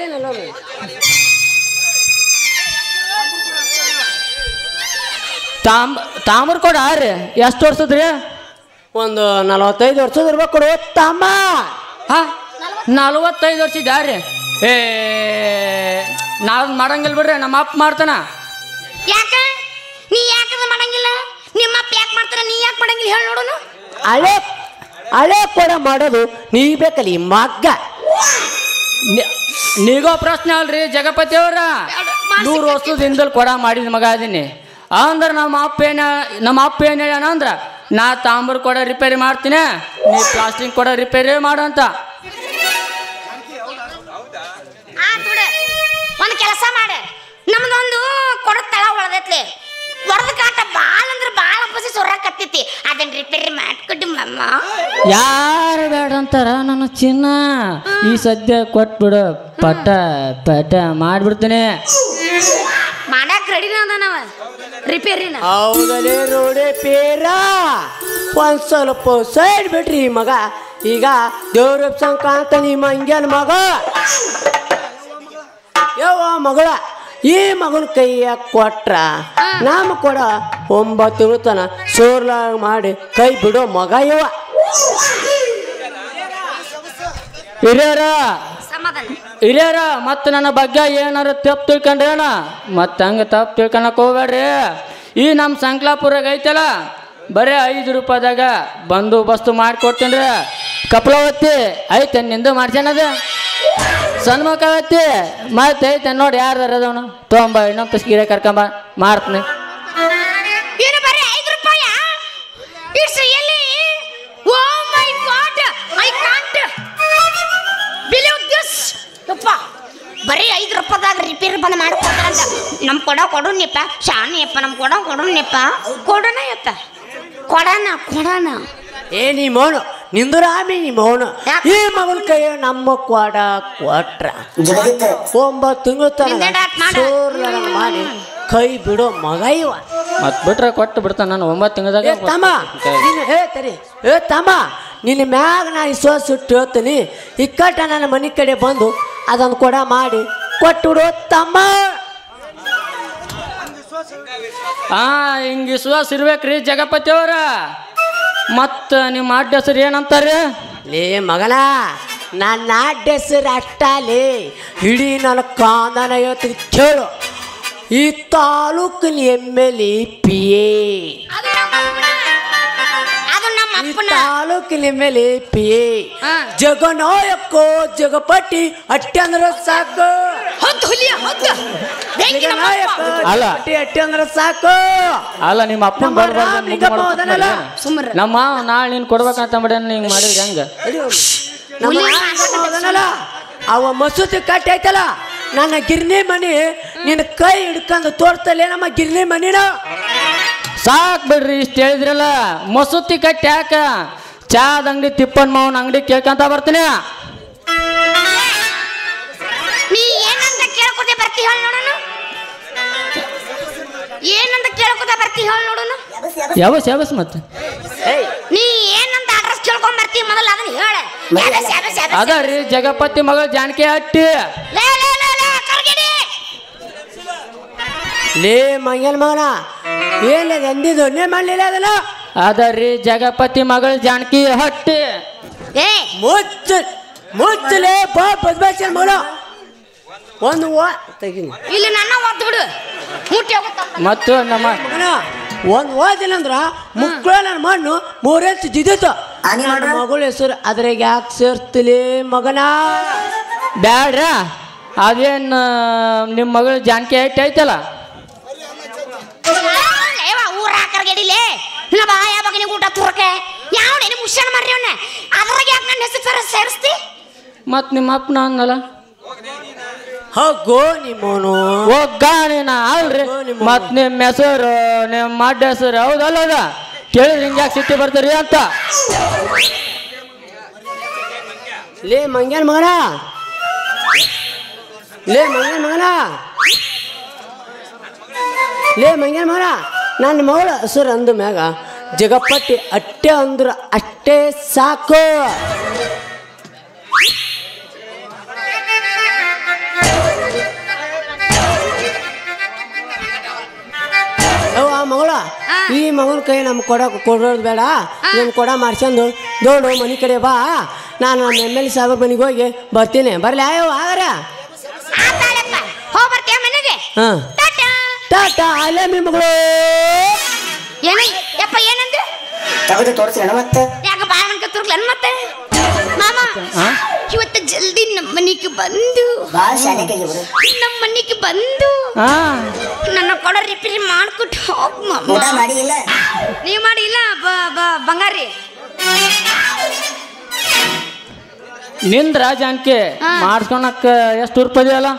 ತಾಮ್ರ ಕೊಡ ರೀ. ಎಷ್ಟು ವರ್ಷದ್ರಿ? ಒಂದು 45 ವರ್ಷದ ಇರ್ಬೇಕು ಕೊಡು ತಮ್ಮ. ಹಾ 45 ವರ್ಷ ಇದ್ದಾರಿ. ಏ ನಾವ್ ಮಾಡಂಗಿಲ್ಲ ಬಿಡ್ರಿ, ನಮ್ಮ ಅಪ್ಪ ಮಾಡ್ತಾನ. ಯಾಕ ನೀ ಯಾಕದ ಮಾಡಂಗಿಲ್ಲ? ನಿಮ್ಮ ಅಪ್ಪ ಯಾಕೆ ಮಾಡ್ತಾರ, ನೀ ಯಾಕೆ ಮಾಡಂಗಿಲ್ಲ ಹೇಳಿ ನೋಡೋನು. ಹಳೆ ಕೊಡ ಮಾಡೋದು ನೀ ಬೇಕಲ್ಲಿ ಮಗ್ಗ. ನೀಗೋ ಪ್ರಶ್ನೆ ಅಲ್ರಿ ಜಗಪತಿ ಅವ್ರ. 100 ವರ್ಷದಿಂದಲೂ ಕೊಡ ಮಾಡಿದ ಮಗ ಅದೀನಿ ಅಂದ್ರೆ ನಮ್ಮ ಅಪ್ಪ ಏನು ಹೇಳ್ಯಾನ ಅಂದ್ರ ನಾ ತಾಮ್ರ ಕೊಡ ರಿಪೇರಿ ಮಾಡ್ತೀನಿ, ನೀ ಪ್ಲಾಸ್ಟಿಕ್ ಕೊಡ ರಿಪೇರಿ ಮಾಡು ಅಂತ. ಒಂದು ಕೆಲಸ ಮಾಡೆ, ನಮ್ದೊಂದು ಕೊಡ ತಳ ಒಳದೈತ್ಲಿ, ಒಡದ ಕಾಟ ಬಾಳ ಅಂದ್ರೆ ಬಾಳ ಬಸಿ ಸೊರಕತ್ತೈತಿ, ಅದನ್ನ ರಿಪೇರಿ ಮಾಡ್ಕೊಡಿ ಮಮ್ಮ. ಯಾರು ಬೇಡ ಅಂತಾರ ನನ್ನ ಚಿನ್ನ, ಈ ಸದ್ಯ ಕೊಟ್ಬಿಡು, ಪಟ ಪಟ ಮಾಡ್ಬಿಡ್ತೀನಿ. ಮಾಡಕ್ ರೆಡಿನ ಅದ ನಾವ ರಿಪೇರಿನ. ಹೌದಲೇ ರೋಡೆ ಪೇರ ಒಂದ್ ಸ್ವಲ್ಪ ಸೈಡ್ ಬಿಟ್ರಿ ಮಗ. ಈಗ ದೇವ್ರ ಕಾಂತ ನಿಮ್ಮ ಹಂಗ್ಯಾನ ಮಗ. ಯವ್ವ ಮಗಳ, ಈ ಮಗನ ಕೈಯ ಕೊಟ್ರ ನಮ್ಮ ಕೊಡ 9 ತಿಂಗಳ ತನ ಸೋರ್ಲಾಗ ಮಾಡಿ ಕೈ ಬಿಡೋ ಮಗ ಇವ. ಹಿರಿಯರ ಮತ್ತೆ ನನ್ನ ಬಗ್ಗೆ ಏನಾರ ತಪ್ಪು ತಿಳ್ಕೊಂಡ್ರೇನ ಮತ್ತೆ ಹಂಗೆ ತಪ್ಪು ತಿಳ್ಕೊಳಕ್ ಹೋಗ್ಬೇಡ್ರಿ. ಈ ನಮ್ಮ ಸಂಕ್ಲಾಪುರಾಗ ಐತಲ್ಲ ಬರೀ 5 ರೂಪಾಯಿದಾಗ ಬಂದೋಬಸ್ತು ಮಾಡಿಕೊಡ್ತೀನಿ ರೀ. ಕಪಲವತ್ತಿ ಐತೆ ನಿಂದು ಮಾಡ್ಸ್ಯಾನದ, ಸನ್ಮುಖವತ್ತಿ ಮತ್ತೆ ಐತೆ ನೋಡಿ ಯಾರು ಅದವನು ತೊಂಬ ಇನ್ನೊಂದು ಪಸ್ಕೀರೆ ಕರ್ಕೊಂಬ ಮಾಡ್ತೀನಿ. ಬರೀ 5 ರೂಪಾಯಿದಾಗ ರಿಪೇರಿ ಬಂದು ಮಾಡ್ಕೊಡ್ತಾರಂತ. ನಮ್ ಕೊಡ ಕೊಡೋನ್ಯಪ್ಪ, ಶಾನಿಯಪ್ಪ, ನಮ್ ಕೊಡ ಕೊಡೋನ್ಯಪ್ಪ, ಕೊಡೋಣ ಯಪ್ಪ, ಕೊಡೋಣ. ಏ ನೀ ಮೌನು ನಿಂದುರಾಮಿ, ನೀ ಮೌನು. ಈ ಮಗನ ಕೈಯ ನಮ್ಮ ಕೊಡ ಕೊಟ್ರ 9 ತಿಂಗಳ ತನ ಮಾಡಿ ಕೈ ಬಿಡೋ ಮಗ ಇವ. ಮತ್ ಬಿಟ್ರೆ ಕೊಟ್ಟು ಬಿಡ್ತಾನ ನಾನು 9 ತಿಂಗಳದಾಗ. ತಮ್ಮ ತಮ್ಮ ನಿನ್ನ ಮ್ಯಾಗ ನಾ ವಿಶ್ವಾಸ ಇಟ್ಟು ಹೇಳ್ತೀನಿ. ಇಕ್ಕಟ್ಟ ನನ್ನ ಮನೆ ಕಡೆ ಬಂದು ಅದನ್ನು ಕೊಡ ಮಾಡಿ ಕೊಟ್ಟು ಬಿಡೋ ತಮ್ಮ. ಹಿಂಗೆ ವಿಶ್ವಾಸ ಇರ್ಬೇಕ್ರಿ ಜಗಪತಿ ಅವರ. ಮತ್ತ ನಿಮ್ಮ ಅಡ್ಡ ಹೆಸರು ಏನಂತಾರೆ? ಲೇ ಮಗನ, ನನ್ನ ಅಡ್ಡ ಹೆಸರು ಅಷ್ಟಲೇ, ಇಡೀ ನನ್ನ ಕಾಂದನ ಹೇಳ್ತೀನಿ ಕೇಳು. ಈ ತಾಲೂಕಿನ MLA PA, ತಾಲೂಕಿನ MLA PA ಜಗನಾಯಕೋ ಜಗಪತಿ ಅಟ್ಟಿ ಅಂದ್ರೆ ಸಾಕು. ಅಟ್ಟಿ ಅಂದ್ರೆ ಸಾಕು. ಅಲ್ಲ ನಿಮ್ಮ ಅಪ್ಪನ ನಮ್ಮ ನಾಳೆ ನೀನು ಕೊಡ್ಬೇಕಂತ ಮಾಡಿ ಹಿಂಗೆ ಮಾಡಿದ್ರಿ ಹಂಗ. ಅವ ಮಸೂತಿ ಕಟ್ಟಿ ಐತಲ್ಲ ನನ್ನ ಗಿರ್ನಿ ಮನಿ, ನಿನ್ನ ಕೈ ಹಿಡ್ಕೊಂಡು ತೋರ್ಸಲ್ಲ ನಮ್ಮ ಗಿರ್ನಿ ಮನಿನ. ಸಾಕ್ ಬಿಡ್ರಿ, ಇಷ್ಟು ಹೇಳಿದ್ರಲ್ಲ. ಮಸೂತಿ ಕಟ್ಟಿ ಯಾಕ? ಚಾದ ಅಂಗಡಿ ತಿಪ್ಪನ್ ಮಾವನ ಅಂಗಡಿ ಕೇಳ್ಕೊಂತ ಬರ್ತೀನಿ. ನೀ ಏನಂತ ಕೇಳ್ಕೊತೆ ಬರ್ತಿ ಹೇಳಿ ನೋಡೋಣ. ಏನಂತ ಕೇಳ್ಕೊತ ಬರ್ತಿ ಹೇಳಿ ನೋಡೋಣ. ಯಾವಸ್ ಮತ್ತೆ ನೀ ಏನಂತ ಅಡ್ರೆಸ್ ಕೇಳ್ಕೊಂಡ್ ಬರ್ತಿ ಮೊದಲ ಅದನ್ನ ಹೇಳ. ಅದ ರೀ ಜಗಪತಿ ಮಗಳು ಜಾನಕಿ ಹಟ್ಟಿ. ಲೇ ಮಂಗನ ಮಗನ, ಏನಿದೆ ಎಂದಿದ್ದು ನೀ ಮಾಡಲಿಲ್ಲ ಅದಲ್ಲ. ಅದ ರೀ ಜಗಪತಿ ಮಗಳು ಜಾನಕಿ ಹಟ್ಟಿ. ಮುಚ್ಚಲೇ ಬಾ ಬದ್ಮಾಷನ್ ಮಗನ. ಒಂದು ಇಲ್ಲಿ ನನ್ನ ಒದ್ದು ಬಿಡು, ಮುಟ್ಟಿ ಮತ್ತು ನಮ್ಮ ಒಂದು ಓದಿಲ್ಲ ಅಂದ್ರ ಮುಕ್ಕಳ ನನ್ನ ಮಣ್ಣು 3 ಇಂಚ್ ಜಿದ್ದಿತ್ತು. ಮಗಳ ಹೆಸರು ಅದ್ರಾಗ ಯಾಕೆ ಸೇರ್ತಿಲಿ ಮಗನ? ಬ್ಯಾಡ್ರ, ಅದೇನು ನಿಮ್ಮ ಮಗಳು ಜಾನಕಿ ಹಟ್ಟಿ ಐತಲ್ಲ, ಊರ ಹಾಕರ್ಗಡಿಲೆ ಬಾಯ ಬಗನಿ ಊಟ ತುರ್ಕೆ ಯಾವ ಮುಷಣ ಮಾಡ್ರಿ ಅವನ್ನ. ಅದ್ರಾಗ ಯಾಕೆ ನನ್ನ ಹೆಸರು ಸೇರಿಸ್ತಿ? ಮತ್ ನಿಮ್ಮ ಅಪ್ಪನ ಅನ್ನಲ್ಲ ಹೋಗೋ ನಿಮ್ಮನು ಹೋಗಾಣಿನ ಅಲ್ರಿ. ಮತ್ ನಿಮ್ಮ ಹೆಸರು ನಿಮ್ಮ ಅಡ್ಡ ಹೆಸರು ಹೌದಲ್ಲ ಅದ ಕೇಳಿದ್ರೆ ಹಿಂಗ್ಯಾಕೆ ಸಿಟ್ಟಿ ಬರ್ತೀರಿ ಅಂತ. ಲೇ ಮಂಗ್ಯಾನ ಮಗನ ಲೇ ಮಂಗ್ಯಾನ ಮಗನ ಲೇ ಮಂಗ್ಯಾನ ಮಗನ ನನ್ನ ಮಗಳ ಹೆಸರು ಅಂದ ಮ್ಯಾಗ ಜಗಪ್ಪಟ್ಟಿ ಅಟ್ಟೆ ಅಂದ್ರ ಅಷ್ಟೇ ಸಾಕು. ಆ ಮಗಳ ಈ ಮಗನ ಕೈ ನಮ್ಗೆ ಕೊಡೋದು ಬೇಡ, ನಮ್ಮ ಕೊಡ ಮಾಡ್ಸ್ಕೊಂಡು ದೊಡ್ಡ ಮನೆ ಕಡೆ ಬಾ. ನಾನು ನಮ್ಮ MLA ಸಾಹೇಬ್ರ ಮನೆಗೆ ಹೋಗಿ ಬರ್ತೀನಿ. ಬರ್ಲಿ ಆಯೋ ಆಗಾರ. ಹಾಂ ಟಾಟಾ ಅಲ್ಲೇ ಮಿ ಮಗಳು ಏನಪ್ಪ ಏನಂದ್ರೆ ತಗದು ತೋರಿಸ್ರಿ ಮತ್ತೆ ಯಾಕೆ ಬಾಳಂಕ ತುರ್ಕ್ಲನ್ ಮತ್ತೆ ಮಾಮ ಇವತ್ತು ಜಲ್ದಿ ನಮ್ಮ ಮನೆಗೆ ಬಂದು ನಮ್ಮ ಮನೆಗೆ ಬಂದು ನನ್ನ ಕೊಡ ರಿಪೇರಿ ಮಾಡ್ಕೊಟ್ಟು ಹೋಗ್ ಮಾಮ. ಮಾಡಿಲ್ಲ ನೀವು ಮಾಡಿಲ್ಲ ಬಂಗಾರಿ ನಿಂದ್ರ ಜಾನ್ಕಿ ಮಾಡಿಸ್ಕೊಳಕ್ಕ ಎಷ್ಟು ರೂಪಾಯಿ ಅಲ್ಲ?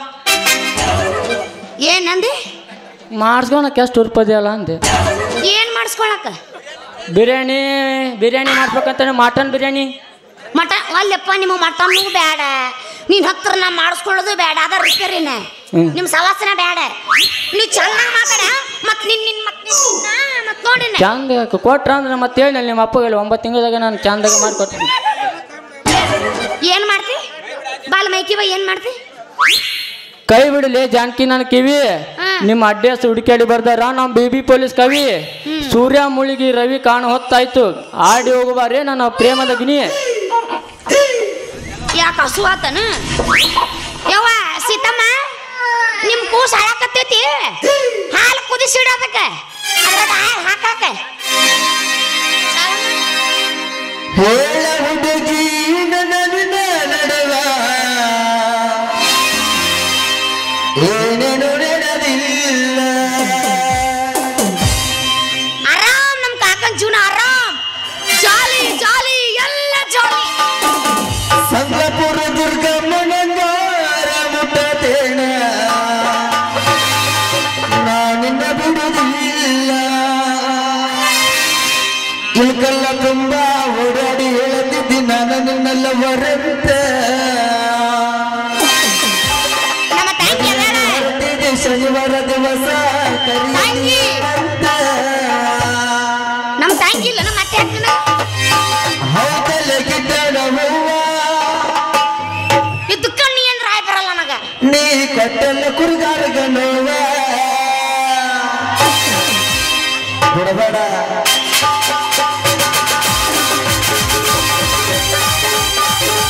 ಏನಂದೆ? ಮಾಡಿಸ್ಕೊಳಕ್ಕೆ ಎಷ್ಟು ರೂಪಾಯಿ ಅಲ್ಲ ಅಂದೆ. ಏನ್ ಮಾಡಿಸ್ಕೊಳಕ? ಬಿರಿಯಾನಿ ಮಾಡ್ಬೇಕಂತ. ಮಟನ್ ಬಿರಿಯಾನಿ ಅಲ್ಲಪ್ಪ ನಿಮ್ಮ ಮಟನ್ನು ಬೇಡ, ನೀನ್ ಹತ್ರ ನಾ ಮಾಡಿಸ್ಕೊಳ್ಳೋದು ಬೇಡ, ಅದ ರಿಪೇರಿನ ನಿಮ್ ಸವಾಸನ ಬೇಡ. ನೀ ಚೆನ್ನಾಗಿ ಮಾತಾಡ ಮತ್ ನೋಡಿ ಚಂದ ಕೊಟ್ರ ಅಂದ್ರೆ ಮತ್ತೆ ಹೇಳಿ ನಿಮ್ಮ ಅಪ್ಪಗೆ 9 ತಿಂಗಳದಾಗ ನಾನು ಚಂದಾಗ ಮಾಡಿಕೊಡ್ತೀನಿ. ಏನ್ ಮಾಡ್ತಿ? ಬಾಲ್ ಮೈಕಿ ಬೈ ಏನ್ ಮಾಡ್ತಿ? ಕೈ ಬಿಡಲಿ ಜಾನ್ಕಿ ನನ್ನ ಕಿವಿ. ನಿಮ್ಮ ಅಡ್ರೆಸ್ ಹುಡುಕಾಡಿ ಬರ್ದಾರ ನಮ್ಮ ಬೇಬಿ ಪೊಲೀಸ್ ಕವಿ. ಸೂರ್ಯ ಮುಳುಗಿ ರವಿ ಕಾಣ ಹೊತ್ತಾಯ್ತು, ಆಡಿ ಹೋಗುಬಾರೆ ನನ್ನ ಪ್ರೇಮದ ಗಿನಿ. ಯಾಕೆ ಹಸು ಆತನ? ಯವ್ವ ಸೀತಮ್ಮ, ನಿಮ್ ಕೂಸು ಹಾಳಾಕತ್ತೈತಿ, ಹಾಲು ಕುದಿಸಿಡೋದಕ್ಕ ಹಾಕಾಕ. ಆರಾಮ್ ನಮ್ ಕಾಕನ್ ಜೀವನ ಆರಾಮ್, ಜಾಲಿ ಜಾಲಿ ಎಲ್ಲ ಜಾಲಿ. ಸಂಗಪುರ ದುರ್ಗಮ್ಮನಂಗಾರ ಮುಟ್ಟತೇಣ ನಾನಿನ್ನ ಬಿಡುವುದಿಲ್ಲ. ಇಲ್ಕಲ್ಲ ತುಂಬಾ ಓಡಾಡಿ ಹೇಳುತ್ತಿದ್ದಿ ನಾನು ನಿನ್ನೆಲ್ಲ ಹೊರತ ಶನಿವಾರ ದಿವಸ ನಮ್ ಟ್ಯಾಂಕಿ ಇಲ್ಲ ಮತ್ತೆ ಹೌದಲ್ಲ ಗಿಡ್ಡ ಹೂವ ಇದು ಕಣ್ಣಿ ಏನ್ ರಾಯ್ ಬರಲ್ಲ ನನಗ. ನೀ ಕೊಟ್ಟಲ್ಲ ಕುರಿಗಾರಗ ನೋವ ಬಿಡಬೇಡ. ನೀ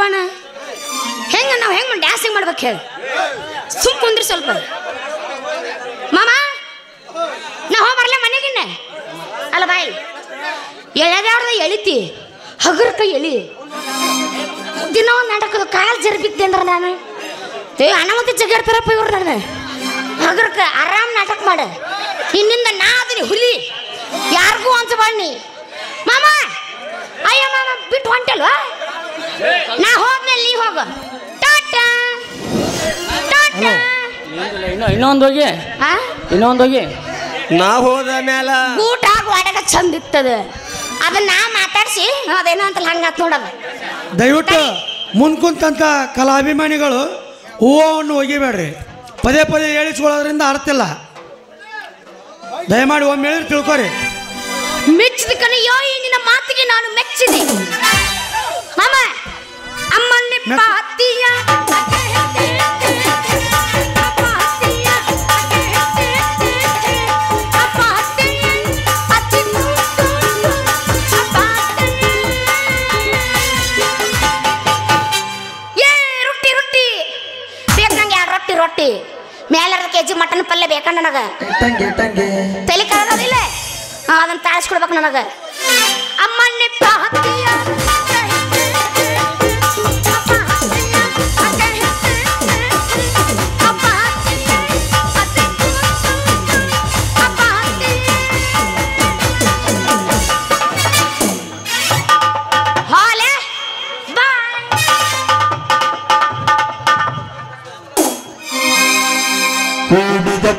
ಹೋಗೋಣ. ಹೆಂಗ ನಾವು ಹೆಂಗ್ ಡ್ಯಾನ್ಸಿಂಗ್ ಮಾಡ್ಬೇಕು ಹೇಳಿ. ಸುಮ್ ಕುಂದ್ರಿ ಸ್ವಲ್ಪ. ಮಾಮ ನಾ ಹೋಗಿ ಬರ್ಲೆ ಮನೆಗಿನ್ನ. ಅಲ್ಲ ಬಾಯಿ ಎಳೆದಾಡ್ದ ಎಳಿತಿ ಹಗರ್ಕ ಎಳಿ. ದಿನ ಒಂದು ನಾಟಕದ ಕಾಲು ಜರ್ಬಿದ್ದೆ ಅಂದ್ರೆ ನಾನು ಅನಾಮತಿ ಜಗ್ಗಾಡ್ತಾರಪ್ಪ ಇವ್ರು. ನಾನು ಹಗರ್ಕ ಆರಾಮ್ ನಾಟಕ ಮಾಡ. ಇನ್ನಿಂದ ನಾ ಅದೀನಿ ಹುಲಿ, ಯಾರಿಗೂ ಅನ್ಸಬಾಡ್ನಿ. ಮಾಮ ಅಯ್ಯ ಮಾಮ ಬಿಟ್ಟು ಹೊಂಟಲ್ವಾ? ನಾ ಹೋದ್ಮೇಲೆ ನೀ ಹೋಗ. ಟಾಟಾ ಟಾಟಾ. ಇನ್ನೊಂದು ಹೋಗಿ ನಾ ಹೋದ ಮ್ಯಾಲ ಊಟ ಆಗುವಾಗ ಚಂದ ಇರ್ತದ. ಅದನ್ನ ನಾ ಮಾತಾಡ್ಸಿ ಅದೇನೋ ಅಂತಲ್ಲ ಹಂಗಾತ್ ನೋಡೋದು. ದಯವಿಟ್ಟು ಮುಂದ್ ಕುಂತಂತ ಕಲಾಭಿಮಾನಿಗಳು ಹೂವನ್ನು ಒಗಿಬೇಡ್ರಿ. ಪದೇ ಪದೇ ಹೇಳಿಸ್ಕೊಳ್ಳೋದ್ರಿಂದ ಅರ್ಥ ಇಲ್ಲ. ದಯಮಾಡಿ ಒಮ್ಮೆ ಹೇಳಿದ್ರೆ ತಿಳ್ಕೊರಿ. ಮೆಚ್ಚಿದ ಕಣಯ್ಯೋ ಈ ನಿನ್ನ ಮಾತಿಗೆ ನಾನು ಮೆಚ್ಚಿದೆ. ಮಾಮ ಅಮ್ಮನ್ನೆಪ್ಪ ಹತ್ತಿಯ ರೊಟ್ಟಿ ಮೇಲೆ ಕೆಜಿ ಮಟನ್ ಪಲ್ಯ ಬೇಕ ನನಗ. ತಲೆ ಕಳದಿಲ್ಲ ಅದನ್ನ ತಾಳಿಸ್ಕೊಡ್ಬೇಕು ನನಗ. ಅಮ್ಮನ್ನೆಪ್ಪ ಹತ್ತಿಯ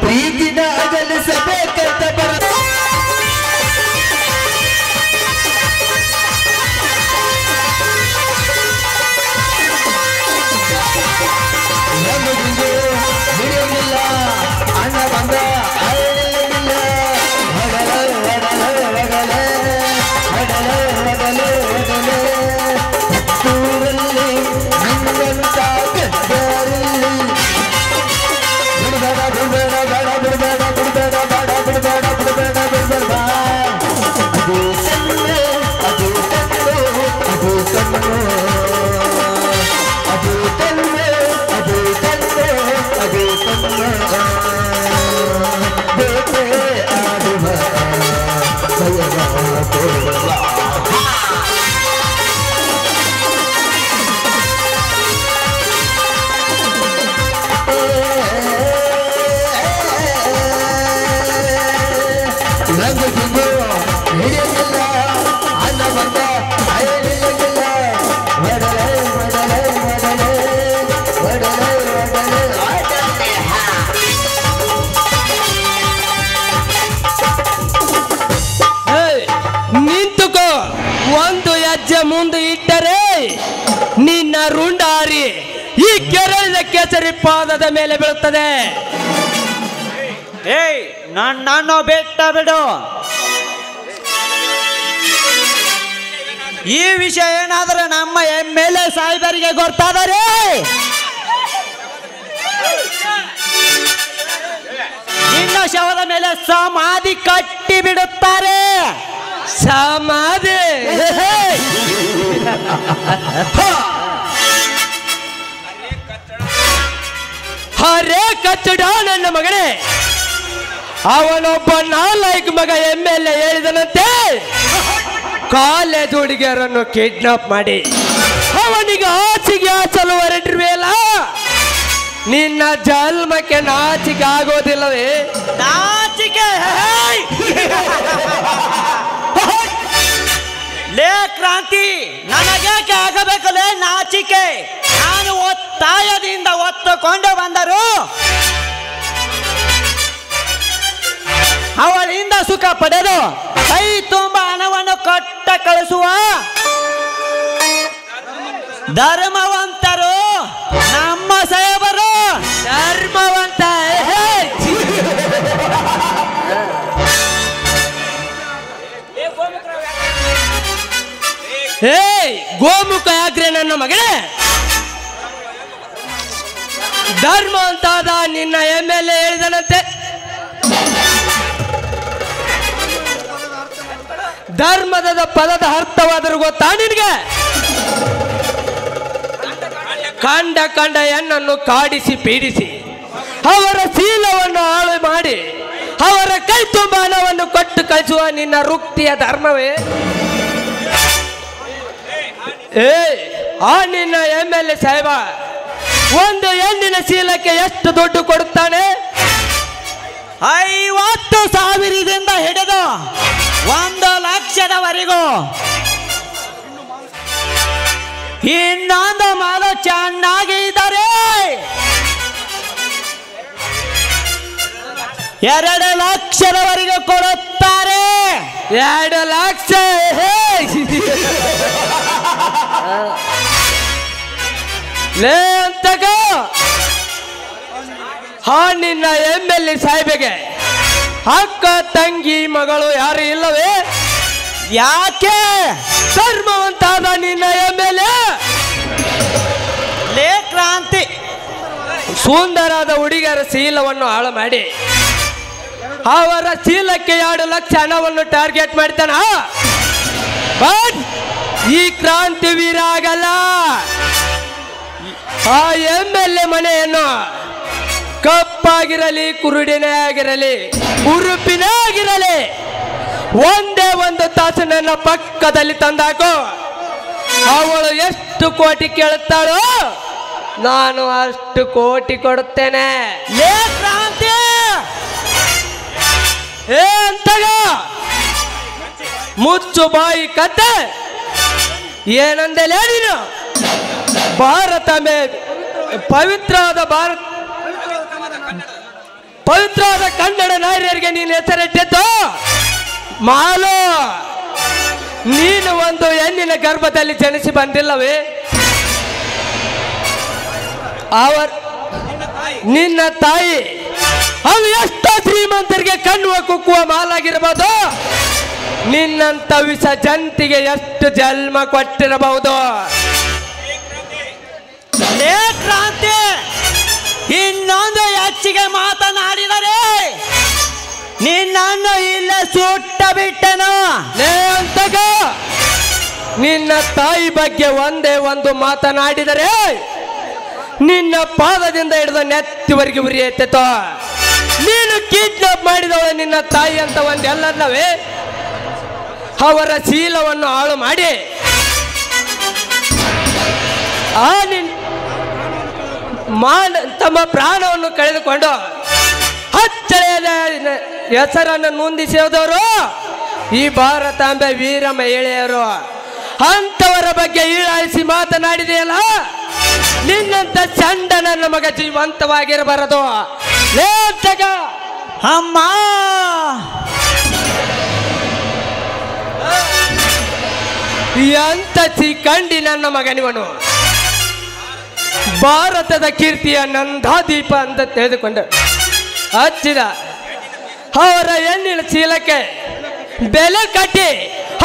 ಪ್ರೀತಿನ ಅಗಲಿಸಬೇಕಂತ ಬರ ನಮಗಿಗೆ ಬಿಡುವುದಿಲ್ಲ ಅಣ್ಣ ಬಂದ ಅಳಿಲ್ಲ ಹೊಡಲ ಹೊಡಲ ಹೊಡಲ ಹೊಡಲ ಹೊಡಲ ಹೊಡಲ ದೂರಲ್ಲಿ ನಿನ್ನಂತ ಗದ್ದರಲ್ಲಿ ಬಿಡಬೇಡ ಬಿಡಬೇಡ ಬೇಡ ಬಿಡಬೇಡ ಬಿಡಬೇಡ ಬೇಡ ಬಿಡಬೇಡ ಬಿಡಬೇಡ ಬಿಡಬೇಡ ಅದು ಸಣ್ಣ ಅದು ಕಣ್ಣು ಅದು ಕಣ್ಣು ಅದು ಕಣ್ಣು ಅದು ಕಣ್ಣು ಅದು ಕಣ್ಣು ಬೇಟೆ ಆಡುವ ಭಯವ ತೋರುವ ಹಿಡಿಯಲಿಲ್ಲ ಅನ್ನ ಬಂದ ಅಯಲಿಲ್ಲ ಒಡಲೆ ಒಡಲೆ ಒಡಲೆ ಒಡಲೆ ಒಡಲೆ ನಿಂತುಕೋ. ಒಂದು ಹೆಜ್ಜೆ ಮುಂದೆ ಇಟ್ಟರೆ ನಿನ್ನ ರುಂಡಾರಿ ಈ ಕೆರಳಿದ ಕೇಸರಿ ಪಾದದ ಮೇಲೆ ಬೀಳುತ್ತದೆ. ಏಯ್ ನಾನು ಬೆಟ್ಟ ಬಿಡು. ಈ ವಿಷಯ ಏನಾದ್ರೆ ನಮ್ಮ MLA ಸಾಹೇಬರಿಗೆ ಗೊತ್ತಾದರೆ ನಿನ್ನ ಶವದ ಮೇಲೆ ಸಮಾಧಿ ಕಟ್ಟಿ ಬಿಡುತ್ತಾರೆ. ಸಮಾಧಿ ಹರೇ ಕಚ್ಚಡ ನನ್ನ ಮಗನೇ. ಅವನೊಬ್ಬ ನಾಲಾಯಕ್ ಮಗ MLA ಹೇಳಿದನಂತೆ ಕಾಲೇಜ್ ಹುಡುಗಿಯರನ್ನು ಕಿಡ್ನಾಪ್ ಮಾಡಿ ಅವನಿಗೆ ಆಚೆಗೆ ಆಚಲು ಹೊರಟಿರುವೆಯಲ್ಲ, ನಿನ್ನ ಜನ್ಮಕ್ಕೆ ನಾಚಿಕೆ ಆಗೋದಿಲ್ಲವೇ? ನಾಚಿಕೆ ಲೇ ಕ್ರಾಂತಿ, ನನಗೇಕೆ ಆಗಬೇಕಲೇ ನಾಚಿಕೆ? ನಾನು ಒತ್ತಾಯದಿಂದ ಒತ್ತುಕೊಂಡು ಬಂದರು ಅವಳಿಂದ ಸುಖ ಪಡೆದು ಕೈ ತುಂಬ ಹಣವನ್ನು ಕೊಟ್ಟ ಕಳಿಸುವ ಧರ್ಮವಂತರು ನಮ್ಮ ಸಾಹೇಬರು. ಧರ್ಮವಂತ ಗೋಮುಖ ಆಗ್ರೆ ನನ್ನ ಮಗನೇ. ಧರ್ಮ ಅಂತಾದ ನಿನ್ನ MLA ಹೇಳಿದನಂತೆ. ಧರ್ಮದ ಪದದ ಅರ್ಥವಾದರೂ ಗೊತ್ತಾ ನಿನಗೆ? ಕಂಡ ಕಂಡ ಹೆಣ್ಣನ್ನು ಕಾಡಿಸಿ ಪೀಡಿಸಿ ಅವರ ಶೀಲವನ್ನು ಹಾಳು ಮಾಡಿ ಅವರ ಕೈ ತುಂಬ ಹಣವನ್ನು ಕೊಟ್ಟು ಕಳಿಸುವ ನಿನ್ನ ವೃತ್ತಿಯ ಧರ್ಮವೇ? ಆ ನಿನ್ನ MLA ಸಾಹೇಬ ಒಂದು ಹೆಣ್ಣಿನ ಶೀಲಕ್ಕೆ ಎಷ್ಟು ದುಡ್ಡು ಕೊಡುತ್ತಾನೆ? 50,000ದಿಂದ ಹಿಡಿದು 1 ಲಕ್ಷದವರೆಗೂ. ಇನ್ನೊಂದು ಮಾಲು ಚೆನ್ನಾಗಿ ಇದ್ದಾರೆ 2 ಲಕ್ಷದವರೆಗೂ ಕೊಡುತ್ತಾರೆ. 2 ಲಕ್ಷ ಲೇ ಅಂತಗ ನಿನ್ನ MLA ಸಾಹೇಬಗೆ ಅಕ್ಕ ತಂಗಿ ಮಗಳು ಯಾರು ಇಲ್ಲವೇ? ಯಾಕೆ? ಧರ್ಮವಂತಾದ ನಿನ್ನ MLA ಲೇ ಕ್ರಾಂತಿ ಸುಂದರಾದ ಹುಡುಗಿಯರ ಶೀಲವನ್ನು ಹಾಳು ಮಾಡಿ ಅವರ ಶೀಲಕ್ಕೆ 2 ಲಕ್ಷ ಹಣವನ್ನು ಟಾರ್ಗೆಟ್ ಮಾಡ್ತಾನ. ಬಟ್ ಈ ಕ್ರಾಂತಿ ವೀರ ಆಗಲ್ಲ. ಆ MLA ಮನೆಯನ್ನು ಕಪ್ಪಾಗಿರಲಿ ಕುರುಡಿನೇ ಆಗಿರಲಿ ಉರುಪಿನೇ ಆಗಿರಲಿ ಒಂದೇ ಒಂದು ತಾಸು ನನ್ನ ಪಕ್ಕದಲ್ಲಿ ತಂದಾಕು. ಅವಳು ಎಷ್ಟು ಕೋಟಿ ಕೇಳುತ್ತಾಳೋ ನಾನು ಅಷ್ಟು ಕೋಟಿ ಕೊಡುತ್ತೇನೆ. ಕ್ರಾಂತಿ ಅಂತಗ ಮುಚ್ಚು ಬಾಯಿ ಕತ್ತೆ. ಏನಂದಲೇ ನೀನು? ಭಾರತ ಪವಿತ್ರವಾದ ಕನ್ನಡ ನಾರಿಯರಿಗೆ ನೀನು ಹೆಸರಿಟ್ಟಿದ್ದು ಮಾಲು. ನೀನು ಒಂದು ಹೆಣ್ಣಿನ ಗರ್ಭದಲ್ಲಿ ಜನಿಸಿ ಬಂದಿಲ್ಲವೇ? ನಿನ್ನ ತಾಯಿ ಅವು ಎಷ್ಟೋ ಶ್ರೀಮಂತರಿಗೆ ಕಣ್ಣುವ ಕುಕ್ಕುವ ಮಾಲಾಗಿರಬಹುದು. ನಿನ್ನಂತ ವಿಷ ಜಂತಿಗೆ ಎಷ್ಟು ಜನ್ಮ ಕೊಟ್ಟಿರಬಹುದು. ಕ್ರಾಂತಿ ಇನ್ನೊಂದು ಹೆಚ್ಚಿಗೆ ಮಾತನಾಡಿದರೆ ನಿನ್ನನ್ನು ಇಲ್ಲೇ ಸುಟ್ಟ ಬಿಟ್ಟನು. ಅಂತಗ ನಿನ್ನ ತಾಯಿ ಬಗ್ಗೆ ಒಂದೇ ಒಂದು ಮಾತನಾಡಿದರೆ ನಿನ್ನ ಪಾದದಿಂದ ಹಿಡಿದ ನೆತ್ತಿವರೆಗೆ ಉರಿ ಎತ್ತೋ. ನೀನು ಕಿಡ್ನಾಪ್ ಮಾಡಿದವಳು ನಿನ್ನ ತಾಯಿ ಅಂತ ಒಂದೆಲ್ಲವೇ? ಅವರ ಶೀಲವನ್ನು ಹಾಳು ಮಾಡಿ ತಮ್ಮ ಪ್ರಾಣವನ್ನು ಕಳೆದುಕೊಂಡು ಹಚ್ಚಳೆಯ ಹೆಸರನ್ನು ನೊಂದಿಸಿದವರು ಈ ಭಾರತಾಂಬೆ ವೀರ ಮಹಿಳೆಯರು. ಅಂತವರ ಬಗ್ಗೆ ಹೀಳಾಯಿಸಿ ಮಾತನಾಡಿದೆಯಲ್ಲ, ನಿನ್ನಂತ ಚಂಡ ನನ್ನ ಮಗ ಜೀವಂತವಾಗಿರಬಾರದು. ಅಮ್ಮ ಎಂತ ಚಿಕ್ಕಂಡಿ ನನ್ನ ಮಗನಿವನು. ಭಾರತದ ಕೀರ್ತಿಯ ನಂದಾದೀಪ ಅಂತ ತಿಳಿದುಕೊಂಡು ಹಚ್ಚಿದ ಅವರ ಹೆಣ್ಣಿನ ಚೀಲಕ್ಕೆ ಬೆಲೆ ಕಟ್ಟಿ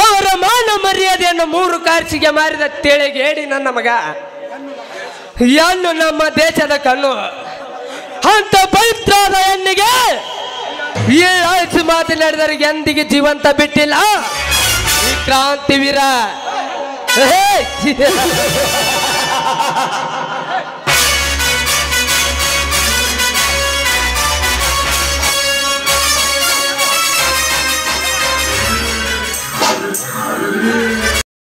ಅವರ ಮಾನ ಮರ್ಯಾದೆಯನ್ನು 3 ಕಾಸಿಗೆ ಮಾರಿದ ತಿಳಿಗೇಡಿ ನನ್ನ ಮಗ. ಹೆಣ್ಣು ನಮ್ಮ ದೇಶದ ಕಣ್ಣು. ಅಂತ ಪವಿತ್ರವಾದ ಹೆಣ್ಣಿಗೆ ಈ ಆಯ್ತು ಮಾತನಾಡಿದವರಿಗೆ ಎಂದಿಗೆ ಜೀವಂತ ಬಿಟ್ಟಿಲ್ಲ ಈ ಕ್ರಾಂತಿ ವೀರ.